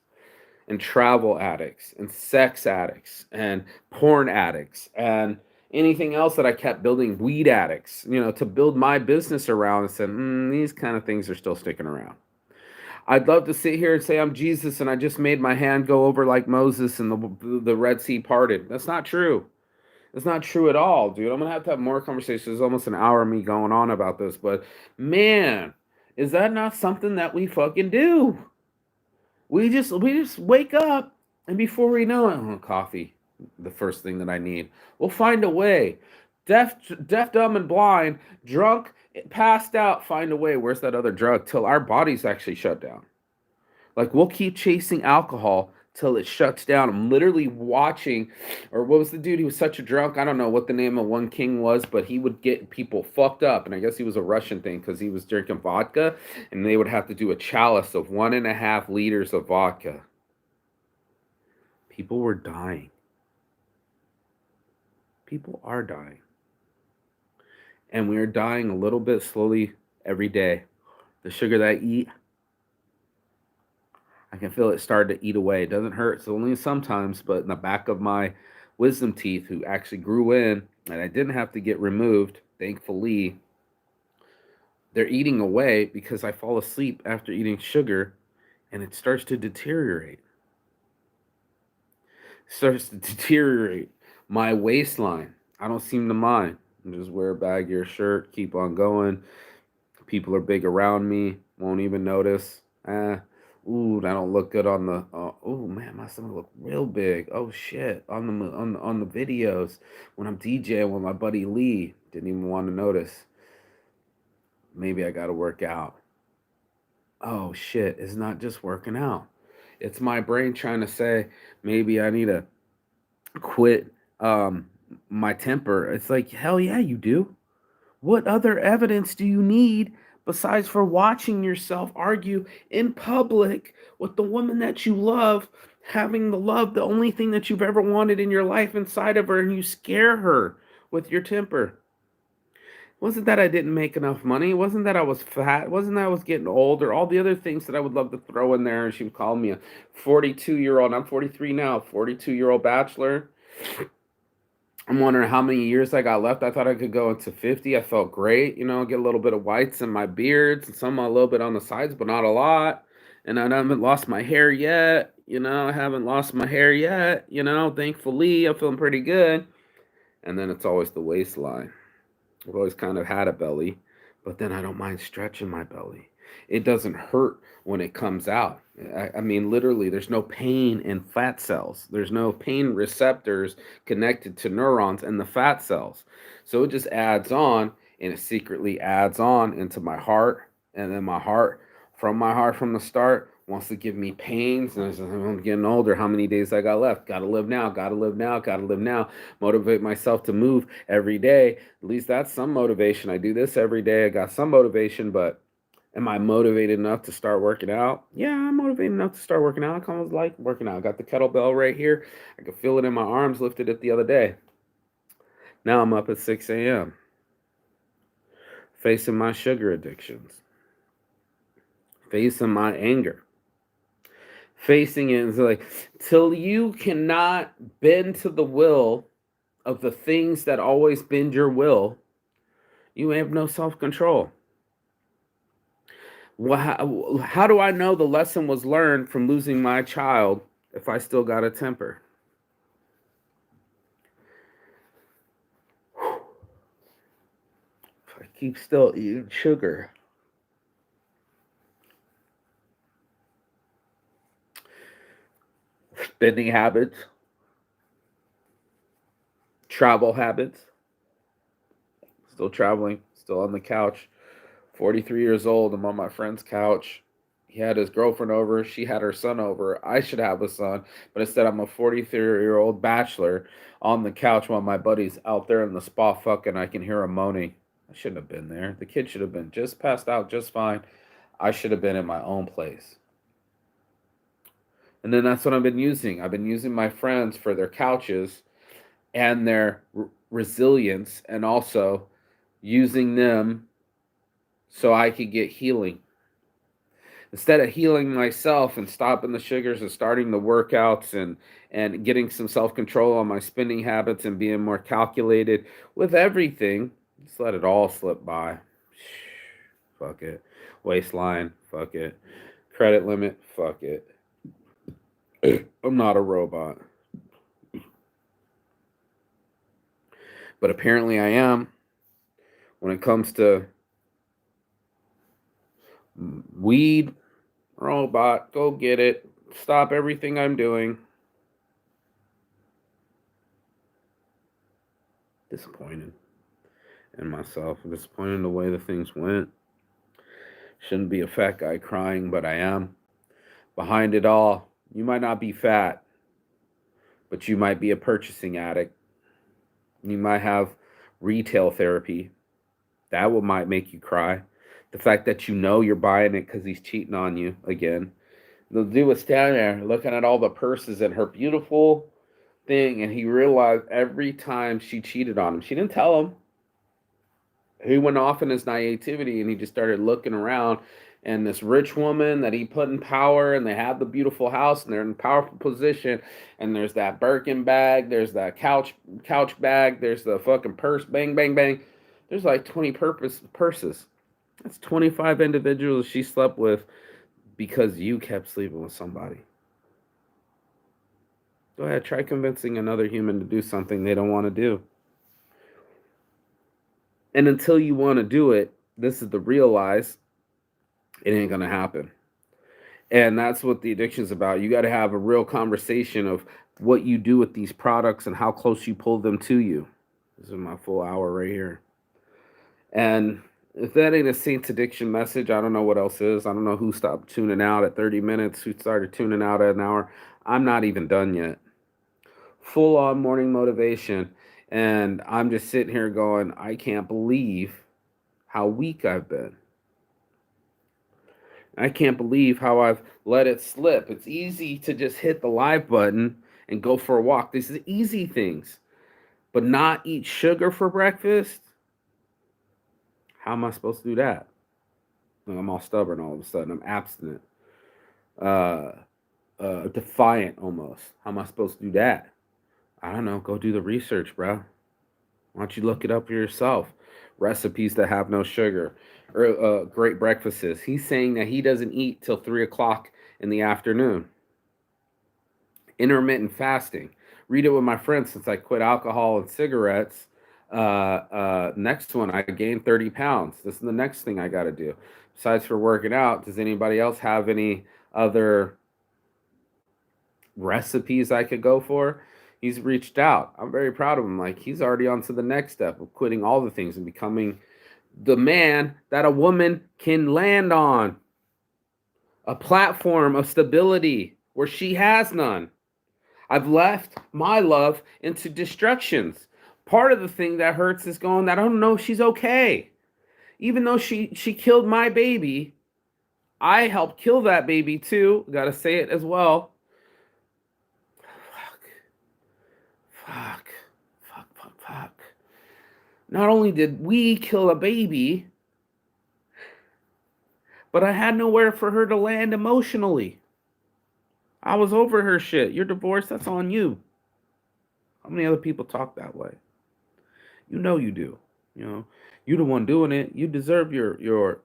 Speaker 2: and travel addicts and sex addicts and porn addicts and anything else that I kept building, weed addicts, to build my business around and said, these kind of things are still sticking around. I'd love to sit here and say I'm Jesus and I just made my hand go over like Moses and the Red Sea parted. That's not true. It's not true at all, dude. I'm gonna have to have more conversations. There's almost an hour of me going on about this, but man, is that not something that we fucking do? We just wake up, and before we know it, coffee, the first thing that I need. We'll find a way. Deaf, dumb, and blind, drunk, passed out. Find a way. Where's that other drug? Till our bodies actually shut down. Like we'll keep chasing alcohol till it shuts down. I'm literally watching, or what was the dude? He was such a drunk. I don't know what the name of one king was, but he would get people fucked up. And I guess he was a Russian thing because he was drinking vodka, and they would have to do a chalice of 1.5 liters of vodka. People were dying. People are dying. And we are dying a little bit slowly every day. The sugar that I eat, I can feel it start to eat away. It doesn't hurt. It's only sometimes, but in the back of my wisdom teeth, who actually grew in, and I didn't have to get removed, thankfully, they're eating away because I fall asleep after eating sugar, and it starts to deteriorate. It starts to deteriorate. My waistline, I don't seem to mind. I just wear a baggier shirt, keep on going. People are big around me, won't even notice. Ooh, that don't look good on the. Oh man, my stomach look real big. Oh shit, on the videos when I'm DJing with my buddy Lee. Didn't even want to notice. Maybe I got to work out. Oh shit, it's not just working out. It's my brain trying to say maybe I need to quit my temper. It's like hell yeah, you do. What other evidence do you need besides for watching yourself argue in public with the woman that you love, having the only thing that you've ever wanted in your life inside of her, and you scare her with your temper? It wasn't that I didn't make enough money. It wasn't that I was fat. It wasn't that I was getting old or all the other things that I would love to throw in there. And she would call me a 42-year-old. I'm 43 now, 42-year-old bachelor. I'm wondering how many years I got left. I thought I could go into 50. I felt great, get a little bit of whites in my beards and some a little bit on the sides, but not a lot. And I haven't lost my hair yet. I haven't lost my hair yet. Thankfully, I'm feeling pretty good. And then it's always the waistline. I've always kind of had a belly, but then I don't mind stretching my belly. It doesn't hurt when it comes out. I mean, literally, there's no pain in fat cells. There's no pain receptors connected to neurons in the fat cells. So it just adds on, and it secretly adds on into my heart. And then my heart from the start, wants to give me pains. And I'm getting older. How many days I got left? Gotta live now, gotta live now, gotta live now. Motivate myself to move every day. At least that's some motivation. I do this every day. I got some motivation, but am I motivated enough to start working out? Yeah, I'm motivated enough to start working out. I kind of like working out. I got the kettlebell right here. I could feel it in my arms, lifted it the other day. Now I'm up at 6 a.m. facing my sugar addictions, facing my anger, facing it. It's like, till you cannot bend to the will of the things that always bend your will, you have no self-control. How do I know the lesson was learned from losing my child if I still got a temper? If I keep still eating sugar, spending habits, travel habits, still traveling, still on the couch. 43 years old, I'm on my friend's couch. He had his girlfriend over. She had her son over. I should have a son, but instead, I'm a 43-year-old bachelor on the couch while my buddy's out there in the spa fucking. I can hear him moaning. I shouldn't have been there. The kid should have been just passed out just fine. I should have been in my own place. And then that's what I've been using. I've been using my friends for their couches and their resilience, and also using them so I could get healing. Instead of healing myself and stopping the sugars and starting the workouts and getting some self-control on my spending habits and being more calculated with everything, just let it all slip by. Fuck it. Waistline, fuck it. Credit limit, fuck it. I'm not a robot. But apparently I am when it comes to weed. Robot, go get it. Stop everything I'm doing. Disappointed in myself. I'm disappointed in the way the things went. Shouldn't be a fat guy crying, but I am. Behind it all, you might not be fat, but you might be a purchasing addict. You might have retail therapy. That might make you cry. The fact that you're buying it because he's cheating on you again. The dude was standing there looking at all the purses and her beautiful thing, and he realized every time she cheated on him, she didn't tell him. He went off in his naivety, and he just started looking around. And this rich woman that he put in power, and they have the beautiful house, and they're in a powerful position. And there's that Birkin bag, there's that couch bag, there's the fucking purse, bang, bang, bang. There's like 20 purses. That's 25 individuals she slept with because you kept sleeping with somebody. Go ahead, try convincing another human to do something they don't want to do. And until you want to do it, this is the realize, it ain't going to happen. And that's what the addiction is about. You got to have a real conversation of what you do with these products and how close you pull them to you. This is my full hour right here. And if that ain't a Saints Addiction message, I don't know what else is. I don't know who stopped tuning out at 30 minutes, who started tuning out at an hour. I'm not even done yet. Full on morning motivation. And I'm just sitting here going, I can't believe how weak I've been. I can't believe how I've let it slip. It's easy to just hit the live button and go for a walk. These are easy things. But not eat sugar for breakfast? How am I supposed to do that? Like, I'm all stubborn all of a sudden. I'm abstinent. Uh, Defiant almost. How am I supposed to do that? I don't know. Go do the research, bro. Why don't you look it up for yourself? Recipes that have no sugar, or great breakfasts. He's saying that he doesn't eat till 3 o'clock in the afternoon. Intermittent fasting. Read it with my friends since I quit alcohol and cigarettes. Next one, I gained 30 pounds. This is the next thing I got to do. Besides for working out, does anybody else have any other recipes I could go for? He's reached out. I'm very proud of him. Like, he's already on to the next step of quitting all the things and becoming the man that a woman can land on. A platform of stability where she has none. I've left my love into destructions. Part of the thing that hurts is going that I don't know if she's okay. Even though she killed my baby, I helped kill that baby too. Gotta say it as well. Fuck. Not only did we kill a baby, but I had nowhere for her to land emotionally. I was over her shit. You're divorced, that's on you. How many other people talk that way? You know you do. You know, you're the one doing it. You deserve your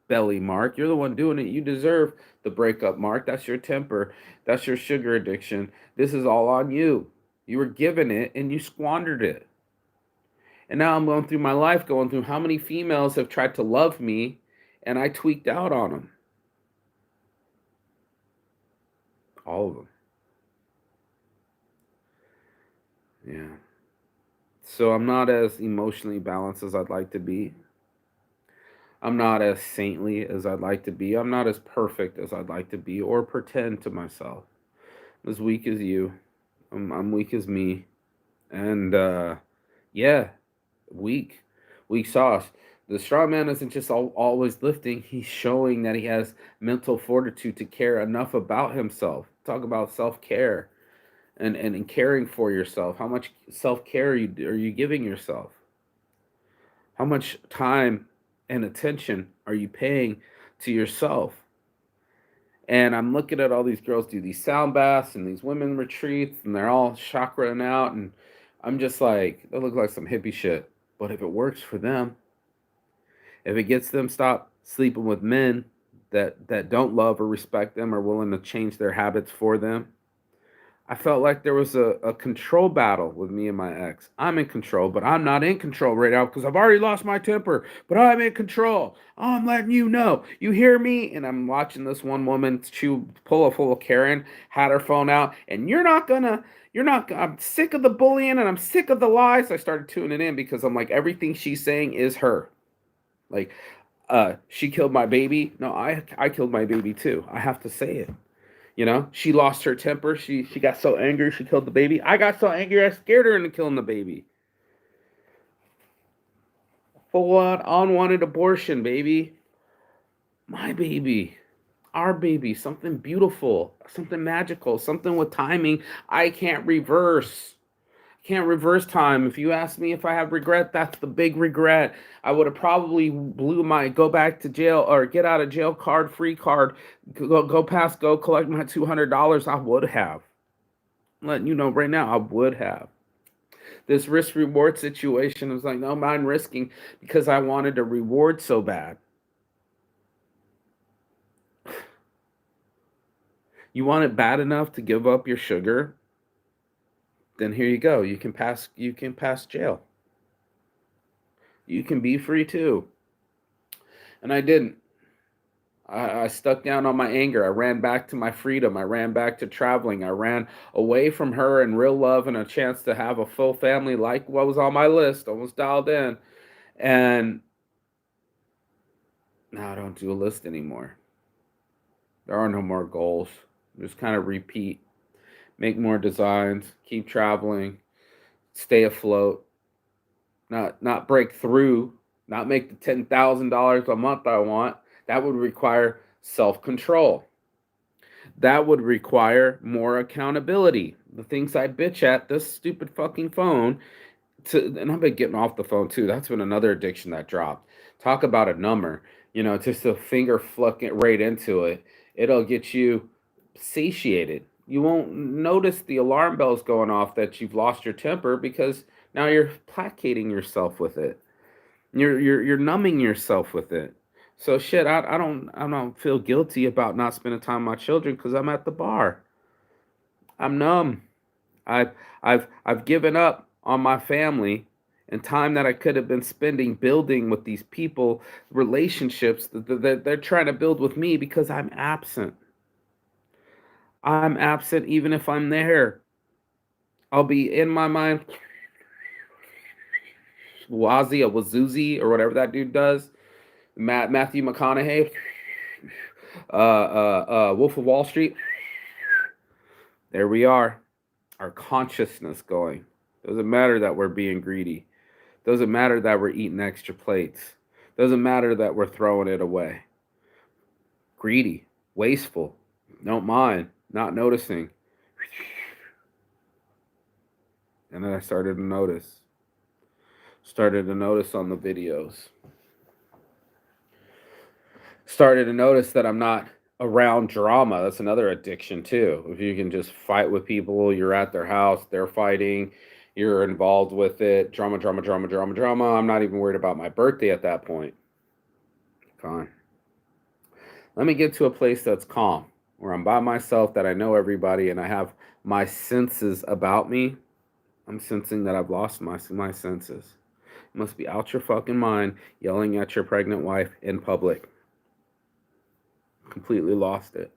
Speaker 2: belly mark. You're the one doing it. You deserve the breakup mark. That's your temper. That's your sugar addiction. This is all on you. You were given it and you squandered it. And now I'm going through my life, going through how many females have tried to love me and I tweaked out on them. All of them. Yeah. So I'm not as emotionally balanced as I'd like to be. I'm not as saintly as I'd like to be. I'm not as perfect as I'd like to be or pretend to myself. I'm as weak as you. I'm weak as me. And yeah, weak. Weak sauce. The strong man isn't just always lifting. He's showing that he has mental fortitude to care enough about himself. Talk about self-care and caring for yourself. How much self-care are you giving yourself? How much time and attention are you paying to yourself? And I'm looking at all these girls do these sound baths and these women retreats, and they're all chakraing out, and I'm just like, they look like some hippie shit. But if it works for them, if it gets them stop sleeping with men that don't love or respect them or willing to change their habits for them, I felt like there was a control battle with me and my ex. I'm in control, but I'm not in control right now because I've already lost my temper, but I'm in control. I'm letting you know. You hear me? And I'm watching this one woman pull a full of Karen, had her phone out, and I'm sick of the bullying and I'm sick of the lies. I started tuning in because I'm like, everything she's saying is her. Like, she killed my baby. No, I killed my baby too. I have to say it. You know, she lost her temper. She got so angry she killed the baby. I got so angry I scared her into killing the baby. Full on unwanted abortion, baby. My baby. Our baby. Something beautiful. Something magical. Something with timing I can't reverse. Can't reverse time. If you ask me if I have regret, that's the big regret. I would have probably blew my go back to jail or get out of jail card, free card, go collect my $200. I would have. I'm letting you know right now, I would have. This risk reward situation is like, no, mind risking because I wanted a reward so bad. You want it bad enough to give up your sugar? Then here you go. You can pass jail. You can be free too. And I didn't. I stuck down on my anger. I ran back to my freedom. I ran back to traveling. I ran away from her and real love and a chance to have a full family like what was on my list, almost dialed in. And now I don't do a list anymore. There are no more goals. Just kind of repeat, make more designs, keep traveling, stay afloat, not break through, not make the $10,000 a month I want. That would require self-control. That would require more accountability. The things I bitch at this stupid fucking phone and I've been getting off the phone too. That's been another addiction that dropped. Talk about a number, just a finger flicking right into it. It'll get you satiated. You won't notice the alarm bells going off that you've lost your temper because now you're placating yourself with it. You're numbing yourself with it. So shit, I don't feel guilty about not spending time with my children because I'm at the bar. I'm numb. I've I've given up on my family and time that I could have been spending building with these people, relationships that they're trying to build with me because I'm absent. I'm absent even if I'm there. I'll be in my mind, Wazi, a Wazuzi, or whatever that dude does. Matthew McConaughey, Wolf of Wall Street. There we are. Our consciousness going. Doesn't matter that we're being greedy. Doesn't matter that we're eating extra plates. Doesn't matter that we're throwing it away. Greedy, wasteful, don't mind, not noticing. And then I started to notice. Started to notice on the videos. Started to notice that I'm not around drama. That's another addiction too. If you can just fight with people, you're at their house, they're fighting, you're involved with it. Drama, drama, drama, drama, drama. I'm not even worried about my birthday at that point. Gone. Let me get to a place that's calm, where I'm by myself, that I know everybody, and I have my senses about me. I'm sensing that I've lost my senses. You must be out your fucking mind yelling at your pregnant wife in public. Completely lost it.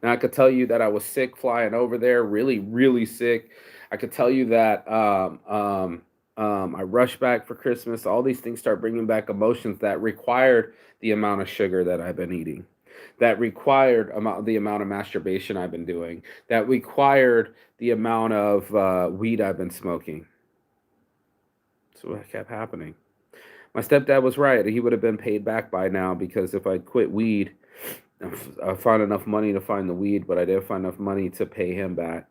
Speaker 2: Now, I could tell you that I was sick flying over there, really, really sick. I could tell you that I rushed back for Christmas. All these things start bringing back emotions that required the amount of sugar that I've been eating, that required the amount of masturbation I've been doing, that required the amount of weed I've been smoking. So what kept happening. My stepdad was right. He would have been paid back by now because if I quit weed, I found enough money to find the weed, but I didn't find enough money to pay him back.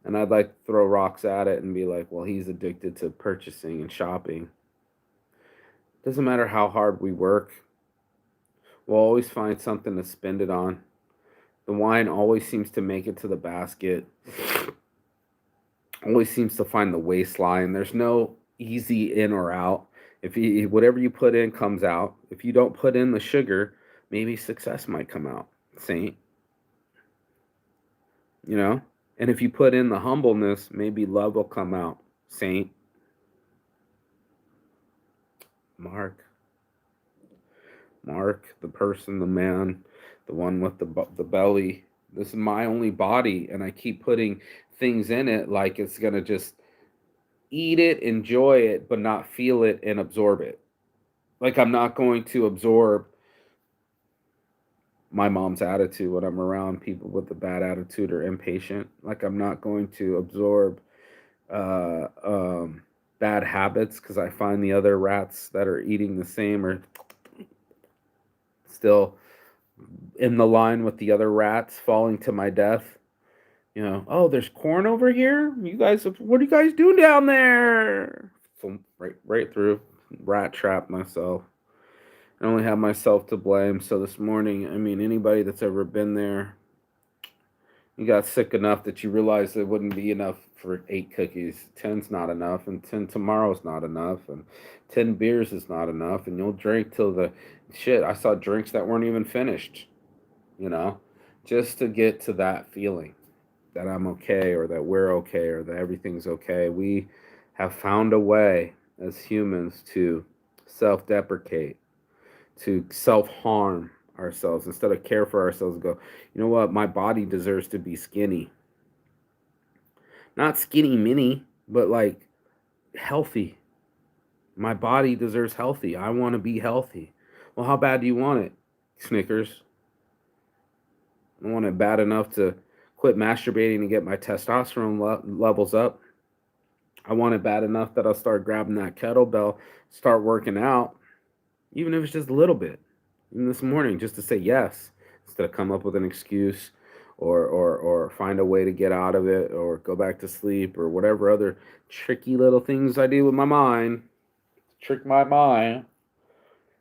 Speaker 2: And I'd like to throw rocks at it and be like, well, he's addicted to purchasing and shopping. Doesn't matter how hard we work, we'll always find something to spend it on. The wine always seems to make it to the basket, always seems to find the waistline. There's no easy in or out. If whatever you put in comes out. If you don't put in the sugar, maybe success might come out. Saint. And if you put in the humbleness, maybe love will come out. Saint. Mark, the person, the man, the one with the belly. This is my only body, and I keep putting things in it like it's gonna just eat it, enjoy it, but not feel it and absorb it. Like I'm not going to absorb my mom's attitude when I'm around people with a bad attitude or impatient. Like I'm not going to absorb uh, um, bad habits because I find the other rats that are eating the same are still in the line with the other rats falling to my death. Oh, there's corn over here. You guys, what are you guys doing down there? So right through, rat trap myself. I only have myself to blame. So this morning, I mean, anybody that's ever been there, you got sick enough that you realized it wouldn't be enough for 8 cookies. 10's not enough, and 10 tomorrow's not enough, and 10 beers is not enough, and you'll drink till the shit. I saw drinks that weren't even finished, just to get to that feeling that I'm okay or that we're okay or that everything's okay. We have found a way as humans to self deprecate. to self-harm ourselves instead of care for ourselves and go, you know what, my body deserves to be skinny. Not skinny mini, but like healthy. My body deserves healthy. I want to be healthy. Well, how bad do you want it? Snickers. I want it bad enough to quit masturbating and get my testosterone levels up. I want it bad enough that I'll start grabbing that kettlebell, start working out, even if it's just a little bit. Even this morning, just to say yes, instead of come up with an excuse or find a way to get out of it or go back to sleep or whatever other tricky little things I do with my mind. Trick my mind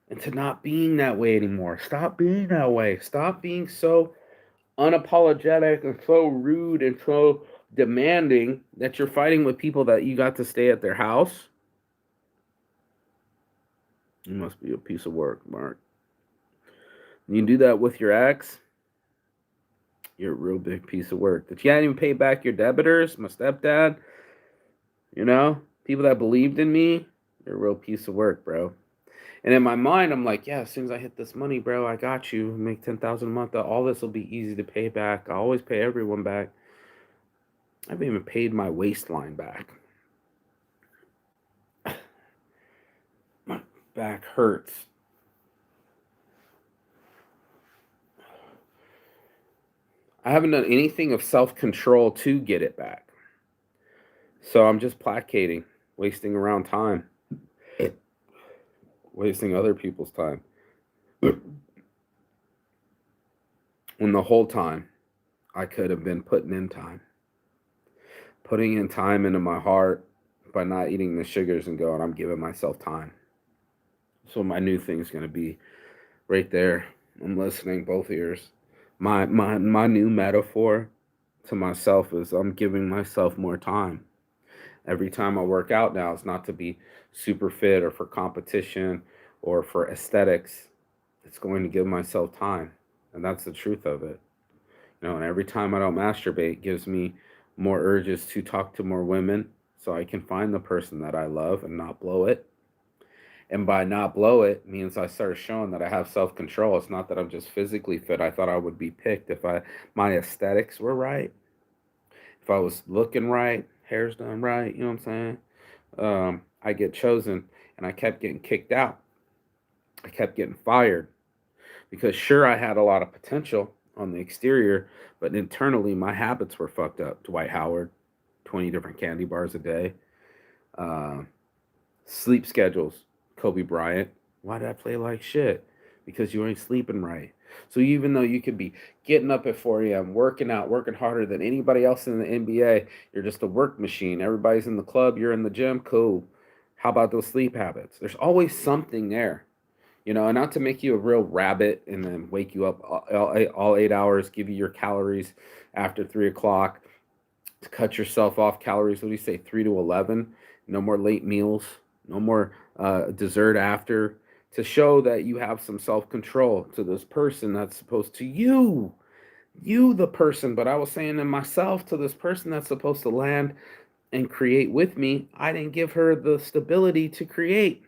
Speaker 2: into not being that way anymore. Stop being that way. Stop being so unapologetic and so rude and so demanding that you're fighting with people that you got to stay at their house. You must be a piece of work, Mark. You do that with your ex, you're a real big piece of work. That you hadn't even paid back your debitors, my stepdad, people that believed in me, you're a real piece of work, bro. And in my mind, I'm like, yeah, as soon as I hit this money, bro, I got you. Make 10,000 a month. All this will be easy to pay back. I always pay everyone back. I haven't even paid my waistline back. My back hurts. I haven't done anything of self-control to get it back. So I'm just placating, wasting around time, wasting other people's time. When the whole time I could have been putting in time into my heart by not eating the sugars and going, I'm giving myself time. So my new thing's going to be right there. I'm listening, both ears. My new metaphor to myself is I'm giving myself more time. Every time I work out now, it's not to be super fit or for competition or for aesthetics. It's going to give myself time. And that's the truth of it. And every time I don't masturbate gives me more urges to talk to more women so I can find the person that I love and not blow it. And by not blow it means I start showing that I have self-control. It's not that I'm just physically fit. I thought I would be picked if my aesthetics were right. If I was looking right, hair's done right, you know what I'm saying? I get chosen, and I kept getting kicked out. I kept getting fired because sure, I had a lot of potential on the exterior, but internally my habits were fucked up. Dwight Howard, 20 different candy bars a day, uh, sleep schedules, Kobe Bryant. Why did I play like shit? Because you ain't sleeping right. So even though you could be getting up at 4 a.m., working out, working harder than anybody else in the NBA, you're just a work machine. Everybody's in the club, you're in the gym, cool. How about those sleep habits? There's always something there, and not to make you a real rabbit and then wake you up all 8 hours, give you your calories after 3 o'clock, to cut yourself off calories. What do you say, 3 to 11? No more late meals, no more dessert after, to show that you have some self-control to this person that's supposed to you the person. But I was saying to myself, to this person that's supposed to land and create with me, I didn't give her the stability to create.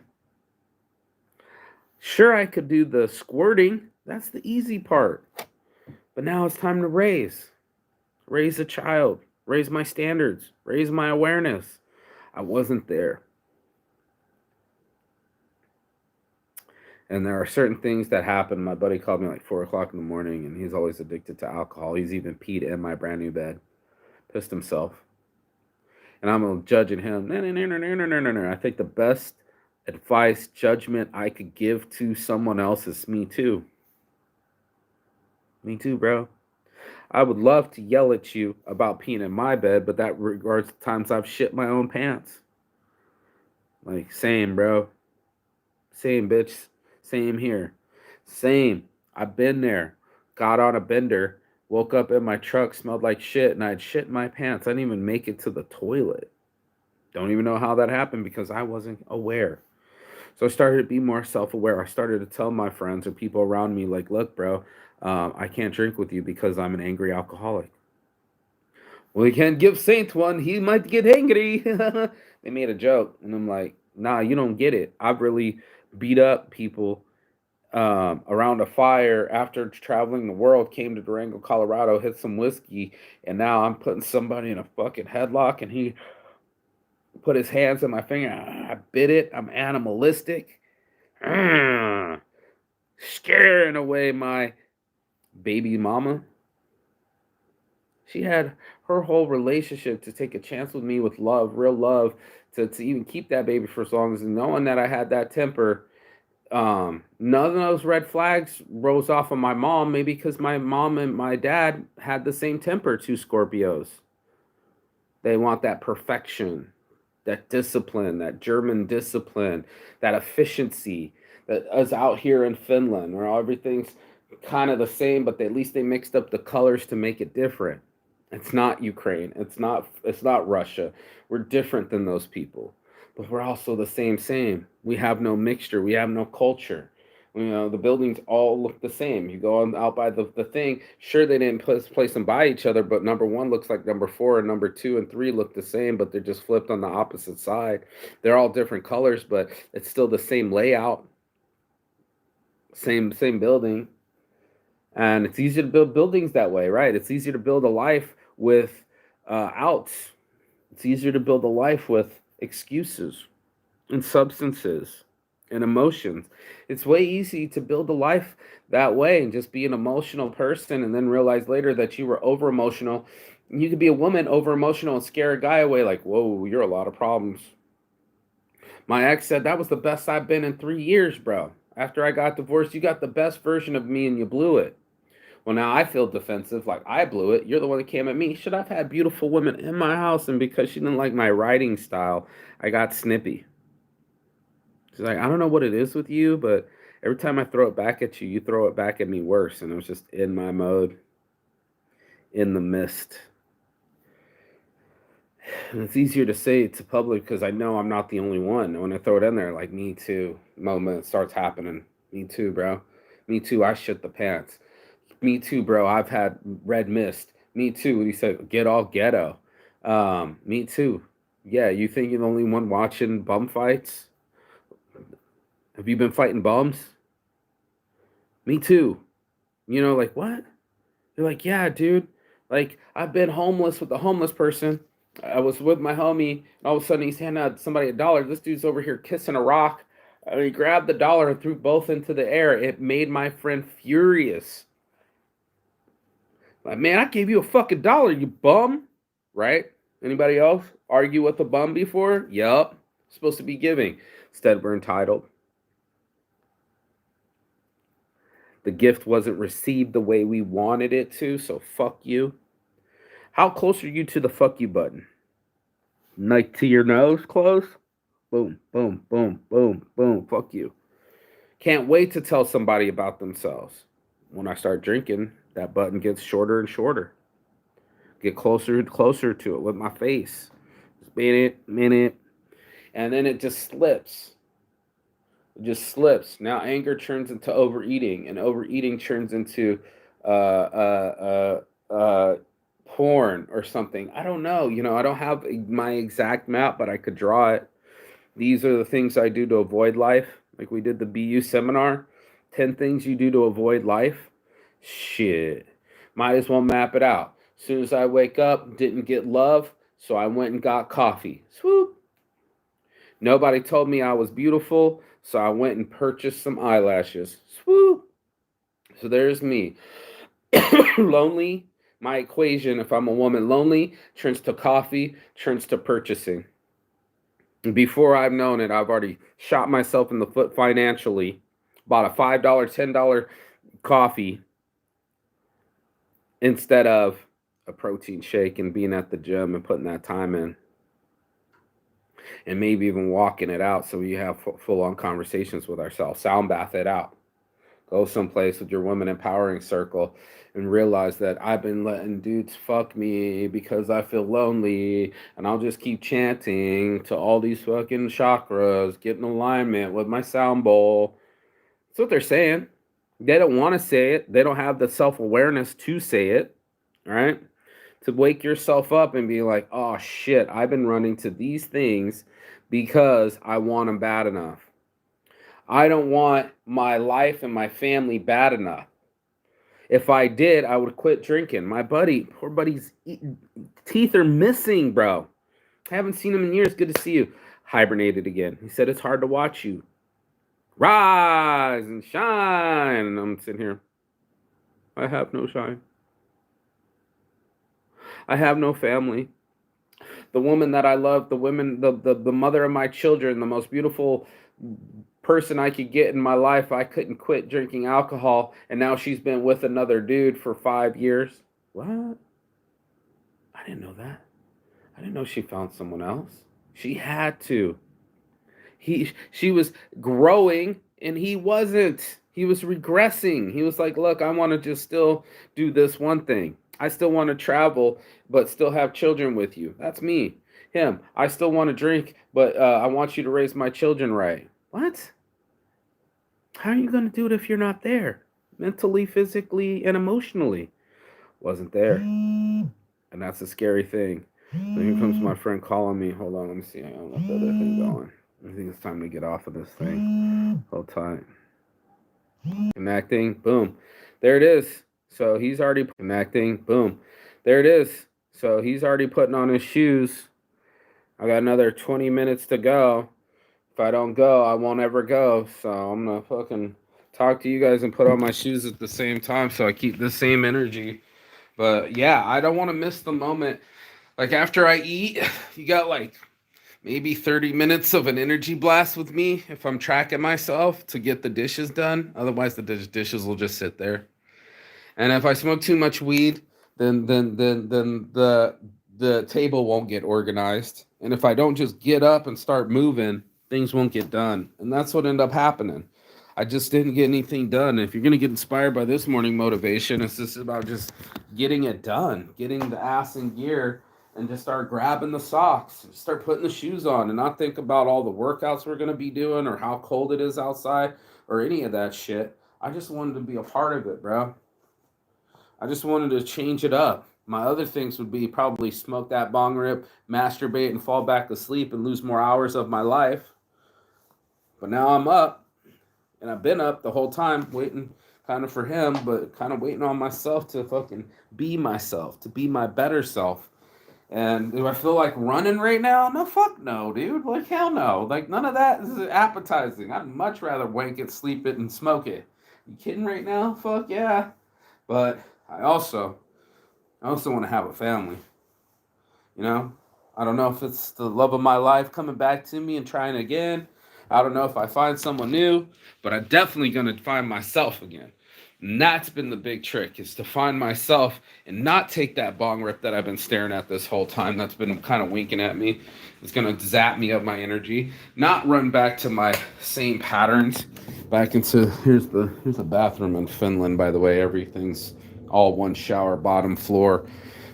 Speaker 2: Sure, I could do the squirting. That's the easy part. But now it's time to raise a child, raise my standards, raise my awareness. I wasn't there. And there are certain things that happen. My buddy called me like 4 o'clock in the morning, and he's always addicted to alcohol. He's even peed in my brand new bed, pissed himself. And I'm judging him. No. I think the best advice, judgment I could give to someone else is me too. Me too, bro. I would love to yell at you about peeing in my bed, but that regards to times I've shit my own pants. Like, same, bro. Same, bitch. Same here. Same. I've been there. Got on a bender, woke up in my truck, smelled like shit, and I'd shit in my pants. I didn't even make it to the toilet. Don't even know how that happened because I wasn't aware. So I started to be more self-aware. I started to tell my friends or people around me, like, look, bro, I can't drink with you because I'm an angry alcoholic. Well, you can't give Saint one. He might get angry. They made a joke. And I'm like, nah, you don't get it. I've really beat up people around a fire after traveling the world, came to Durango, Colorado, hit some whiskey, and now I'm putting somebody in a fucking headlock, and he put his hands on my finger. I bit it. I'm animalistic. Scaring away my baby mama. She had her whole relationship to take a chance with me with love, real love, to even keep that baby for as long as knowing that I had that temper. None of those red flags rose off of my mom, maybe because my mom and my dad had the same temper, two Scorpios. They want that perfection, that discipline, that German discipline, that efficiency that is out here in Finland, where everything's kind of the same, but at least they mixed up the colors to make it different. It's not Ukraine. It's not Russia. We're different than those people. But we're also the same. We have no mixture. We have no culture. You know, the buildings all look the same. You go on out by the thing. Sure, they didn't place them by each other, but number one looks like number four, and number two and three look the same, but they're just flipped on the opposite side. They're all different colors, but it's still the same layout, same building. And it's easier to build buildings that way, right? It's easier to build a life with outs. It's easier to build a life with excuses and substances and emotions. It's way easy to build a life that way and just be an emotional person and then realize later that you were over emotional. You could be a woman over emotional and scare a guy away like, whoa, you're a lot of problems. My ex said that was the best I've been in 3 years, bro. After I got divorced, you got the best version of me and you blew it. Well, now I feel defensive, like I blew it. You're the one that came at me. Should I've had beautiful women in my house, and because she didn't like my writing style, I got snippy. She's like, I don't know what it is with you, but every time I throw it back at you, you throw it back at me worse. And it was just in my mode, in the mist. And it's easier to say it to public because I know I'm not the only one. When I throw it in there, like me too, moment starts happening. Me too, bro. Me too. I shit the pants. Me too, bro. I've had red mist. Me too. He said, get all ghetto. Me too. Yeah, you think you're the only one watching bum fights? Have you been fighting bums? Me too. You know, like what? You're like, yeah, dude. Like, I've been homeless with a homeless person. I was with my homie, and all of a sudden he's handing out somebody $1. This dude's over here kissing a rock. And he grabbed the dollar and threw both into the air. It made my friend furious. Like, man, I gave you a fucking dollar, you bum. Right? Anybody else argue with a bum before? Yup. Supposed to be giving. Instead, we're entitled. The gift wasn't received the way we wanted it to, so fuck you. How close are you to the fuck you button? Like to your nose close? Boom, boom, boom, boom, boom. Fuck you. Can't wait to tell somebody about themselves. When I start drinking, that button gets shorter and shorter. Get closer and closer to it with my face. Just minute. And then it just slips. It just slips. Now anger turns into overeating, and overeating turns into porn or something. I don't know. You know, I don't have my exact map, but I could draw it. These are the things I do to avoid life. Like we did the BU seminar. 10 things you do to avoid life. Shit. Might as well map it out. As soon as I wake up, didn't get love, so I went and got coffee. Swoop. Nobody told me I was beautiful, so I went and purchased some eyelashes. Swoop. So there's me. Lonely. My equation, if I'm a woman, lonely turns to coffee, turns to purchasing. Before I've known it, I've already shot myself in the foot financially. Bought a $5, $10 coffee instead of a protein shake and being at the gym and putting that time in. And maybe even walking it out so we have full-on conversations with ourselves. Sound bath it out. Go someplace with your woman empowering circle and realize that I've been letting dudes fuck me because I feel lonely, and I'll just keep chanting to all these fucking chakras, get in alignment with my sound bowl. That's what they're saying. They don't want to say it. They don't have the self-awareness to say it, right? To wake yourself up and be like, oh shit, I've been running to these things because I want them bad enough. I don't want my life and my family bad enough. If I did, I would quit drinking. My buddy, poor buddy's teeth are missing, bro. I haven't seen him in years. Good to see you. Hibernated again. He said it's hard to watch you rise and shine. And I'm sitting here. I have no shine. I have no family. The woman that I love, the mother of my children, the most beautiful person I could get in my life, I couldn't quit drinking alcohol, and now she's been with another dude for 5 years. What? I didn't know that. I didn't know she found someone else. She had to. She was growing and he wasn't. He was regressing. He was like, "Look, I want to just still do this one thing. I still want to travel, but still have children with you." That's me. Him. I still want to drink, but I want you to raise my children right. What? How are you going to do it if you're not there? Mentally, physically, and emotionally. Wasn't there. And that's a scary thing. So here comes my friend calling me. Hold on, let me see. I don't know if the other thing going. I think it's time to get off of this thing. Hold tight. Connecting. Boom. There it is. So he's already connecting. Boom. There it is. So he's already putting on his shoes. I got another 20 minutes to go. If I don't go, I won't ever go. So I'm going to fucking talk to you guys and put on my shoes at the same time so I keep the same energy. But yeah, I don't want to miss the moment. Like after I eat, you got like maybe 30 minutes of an energy blast with me if I'm tracking myself to get the dishes done. Otherwise, the dishes will just sit there. And if I smoke too much weed, then the table won't get organized. And if I don't just get up and start moving, things won't get done. And that's what ended up happening. I just didn't get anything done. If you're gonna get inspired by this morning motivation, it's just about just getting it done, getting the ass in gear, and just start grabbing the socks, start putting the shoes on, and not think about all the workouts we're gonna be doing or how cold it is outside or any of that shit. I just wanted to be a part of it, bro. I just wanted to change it up. My other things would be probably smoke that bong rip, masturbate, and fall back to sleep and lose more hours of my life. But now I'm up, and I've been up the whole time waiting kind of for him, but kind of waiting on myself to fucking be myself, to be my better self. And do I feel like running right now? No, fuck no, dude. Like, hell no. Like, none of that is appetizing. I'd much rather wank it, sleep it, and smoke it. You kidding right now? Fuck yeah. But I also want to have a family. You know? I don't know if it's the love of my life coming back to me and trying again. I don't know if I find someone new, but I'm definitely going to find myself again. And that's been the big trick, is to find myself and not take that bong rip that I've been staring at this whole time that's been kind of winking at me. It's going to zap me of my energy. Not run back to my same patterns. Back into, here's a bathroom in Finland, by the way. Everything's all one shower, bottom floor.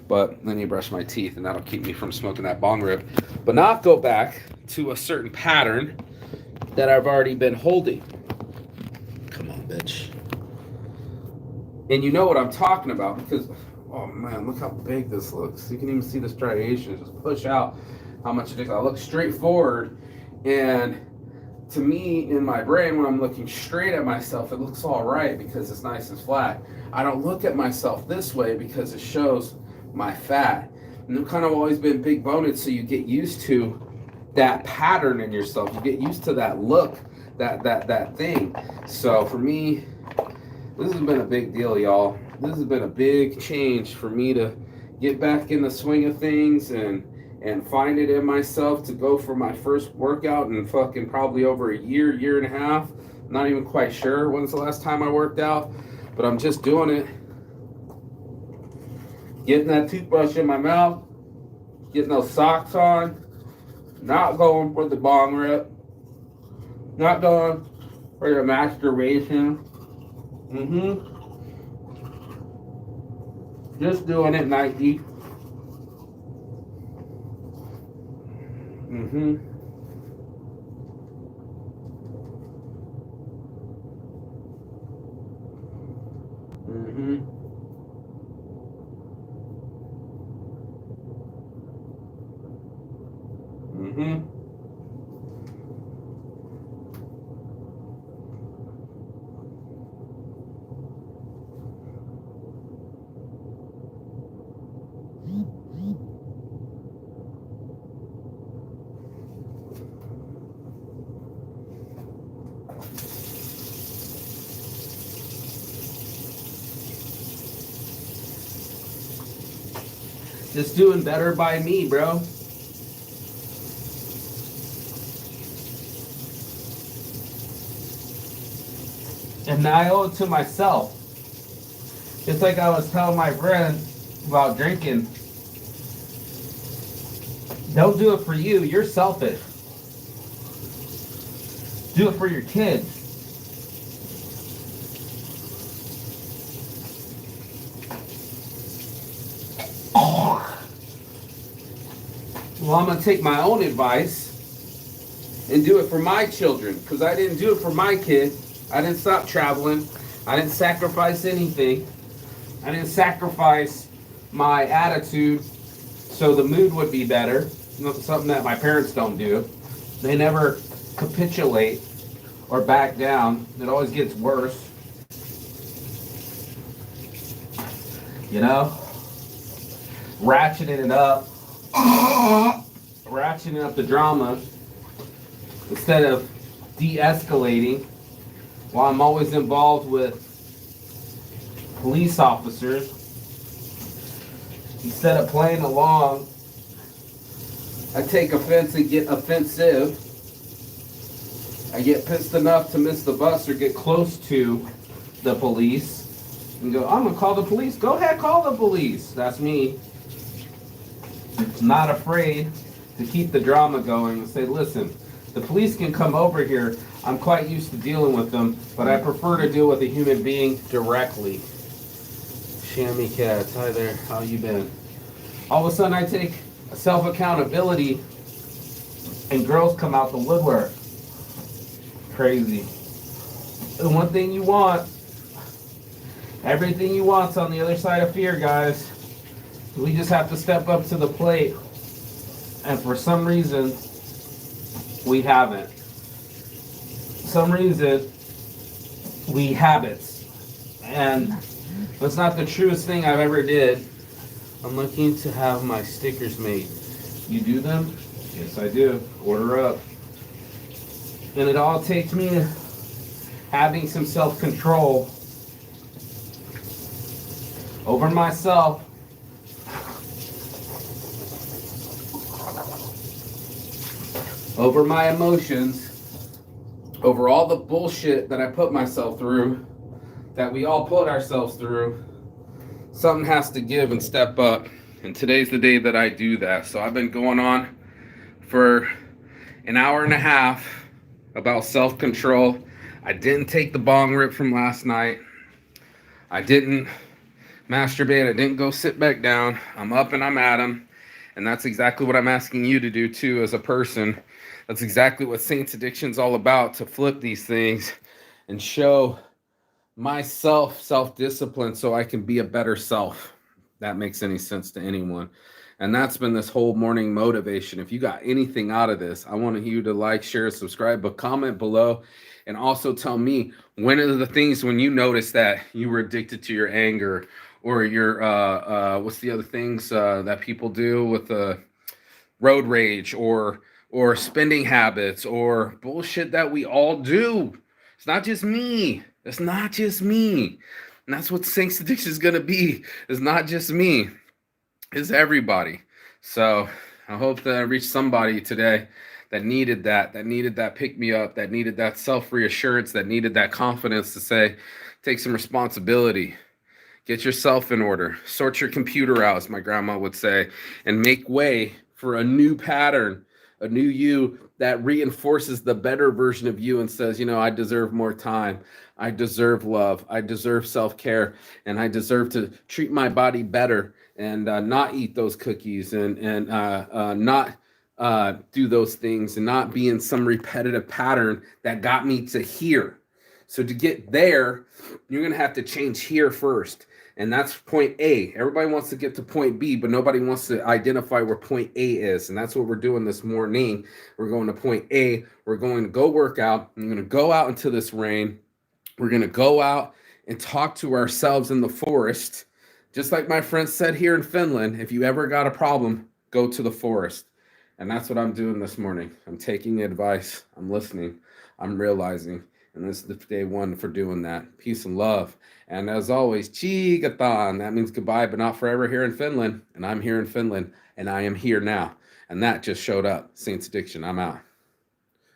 Speaker 2: But then you brush my teeth, and that'll keep me from smoking that bong rip. But not go back to a certain pattern that I've already been holding. Come on, bitch. And you know what I'm talking about because, oh man, look how big this looks. You can even see the striations just push out how much it is. I look straight forward, and to me, in my brain, when I'm looking straight at myself, it looks all right because it's nice and flat. I don't look at myself this way because it shows my fat. And I've kind of always been big boned, so you get used to that pattern in yourself. You get used to that look, that thing. So for me, this has been a big deal, y'all. This has been a big change for me to get back in the swing of things and find it in myself to go for my first workout in fucking probably over a year and a half. I'm not even quite sure when's the last time I worked out, but I'm just doing it. Getting that toothbrush in my mouth, getting those socks on, not going for the bong rip, not going for the masturbation. Just doing it nightly. Mhm. Mhm. Just doing better by me, bro. And I owe it to myself. Just like I was telling my friend about drinking. Don't do it for you. You're selfish. Do it for your kids. Well, I'm going to take my own advice and do it for my children, because I didn't do it for my kid. I didn't stop traveling. I didn't sacrifice anything. I didn't sacrifice my attitude so the mood would be better. Something that my parents don't do. They never capitulate or back down. It always gets worse. You know? Ratcheting it up. Ratcheting up the drama instead of de-escalating. While I'm always involved with police officers, instead of playing along, I take offense and get offensive. I get pissed enough to miss the bus or get close to the police and go, I'm going to call the police. Go ahead, call the police. That's me. Not afraid to keep the drama going and say, listen, the police can come over here. I'm quite used to dealing with them, but I prefer to deal with a human being directly. Shammy Cats, hi there, how you been? All of a sudden I take self-accountability and girls come out the woodwork. Crazy. The one thing you want, everything you want's on the other side of fear, guys. We just have to step up to the plate. And for some reason, we haven't. Some reason, we habits. And it's not the truest thing I've ever did. I'm looking to have my stickers made. You do them? Yes, I do. Order up. And it all takes me having some self-control over myself. Over my emotions, over all the bullshit that I put myself through, that we all put ourselves through. Something has to give and step up. And today's the day that I do that. So I've been going on for an hour and a half about self-control. I didn't take the bong rip from last night. I didn't masturbate. I didn't go sit back down. I'm up and I'm at 'em. And that's exactly what I'm asking you to do too as a person. That's exactly what Saints Addiction's all about, to flip these things and show myself self-discipline so I can be a better self. That makes any sense to anyone. And that's been this whole morning motivation. If you got anything out of this, I want you to like, share, subscribe, but comment below. And also tell me, when are the things when you notice that you were addicted to your anger, or your, what's the other things that people do with road rage, or spending habits, or bullshit that we all do. It's not just me. It's not just me. And that's what Saints Addiction is going to be. It's not just me. It's everybody. So I hope that I reached somebody today that needed that pick me up, that needed that self-reassurance, that needed that confidence to say, take some responsibility. Get yourself in order. Sort your computer out, as my grandma would say, and make way for a new pattern, a new you that reinforces the better version of you and says, you know, I deserve more time. I deserve love. I deserve self-care. And I deserve to treat my body better and not eat those cookies and not do those things and not be in some repetitive pattern that got me to here. So to get there, you're going to have to change here first. And that's point A. Everybody wants to get to point B, but nobody wants to identify where point A is. And that's what we're doing this morning. We're going to point A. We're going to go work out. I'm going to go out into this rain. We're going to go out and talk to ourselves in the forest. Just like my friend said here in Finland, if you ever got a problem, go to the forest. And that's what I'm doing this morning. I'm taking advice. I'm listening. I'm realizing. And this is the day one for doing that. Peace and love. And as always, Chigathon. That means goodbye, but not forever here in Finland. And I'm here in Finland, and I am here now. And that just showed up. Saints Addiction. I'm out.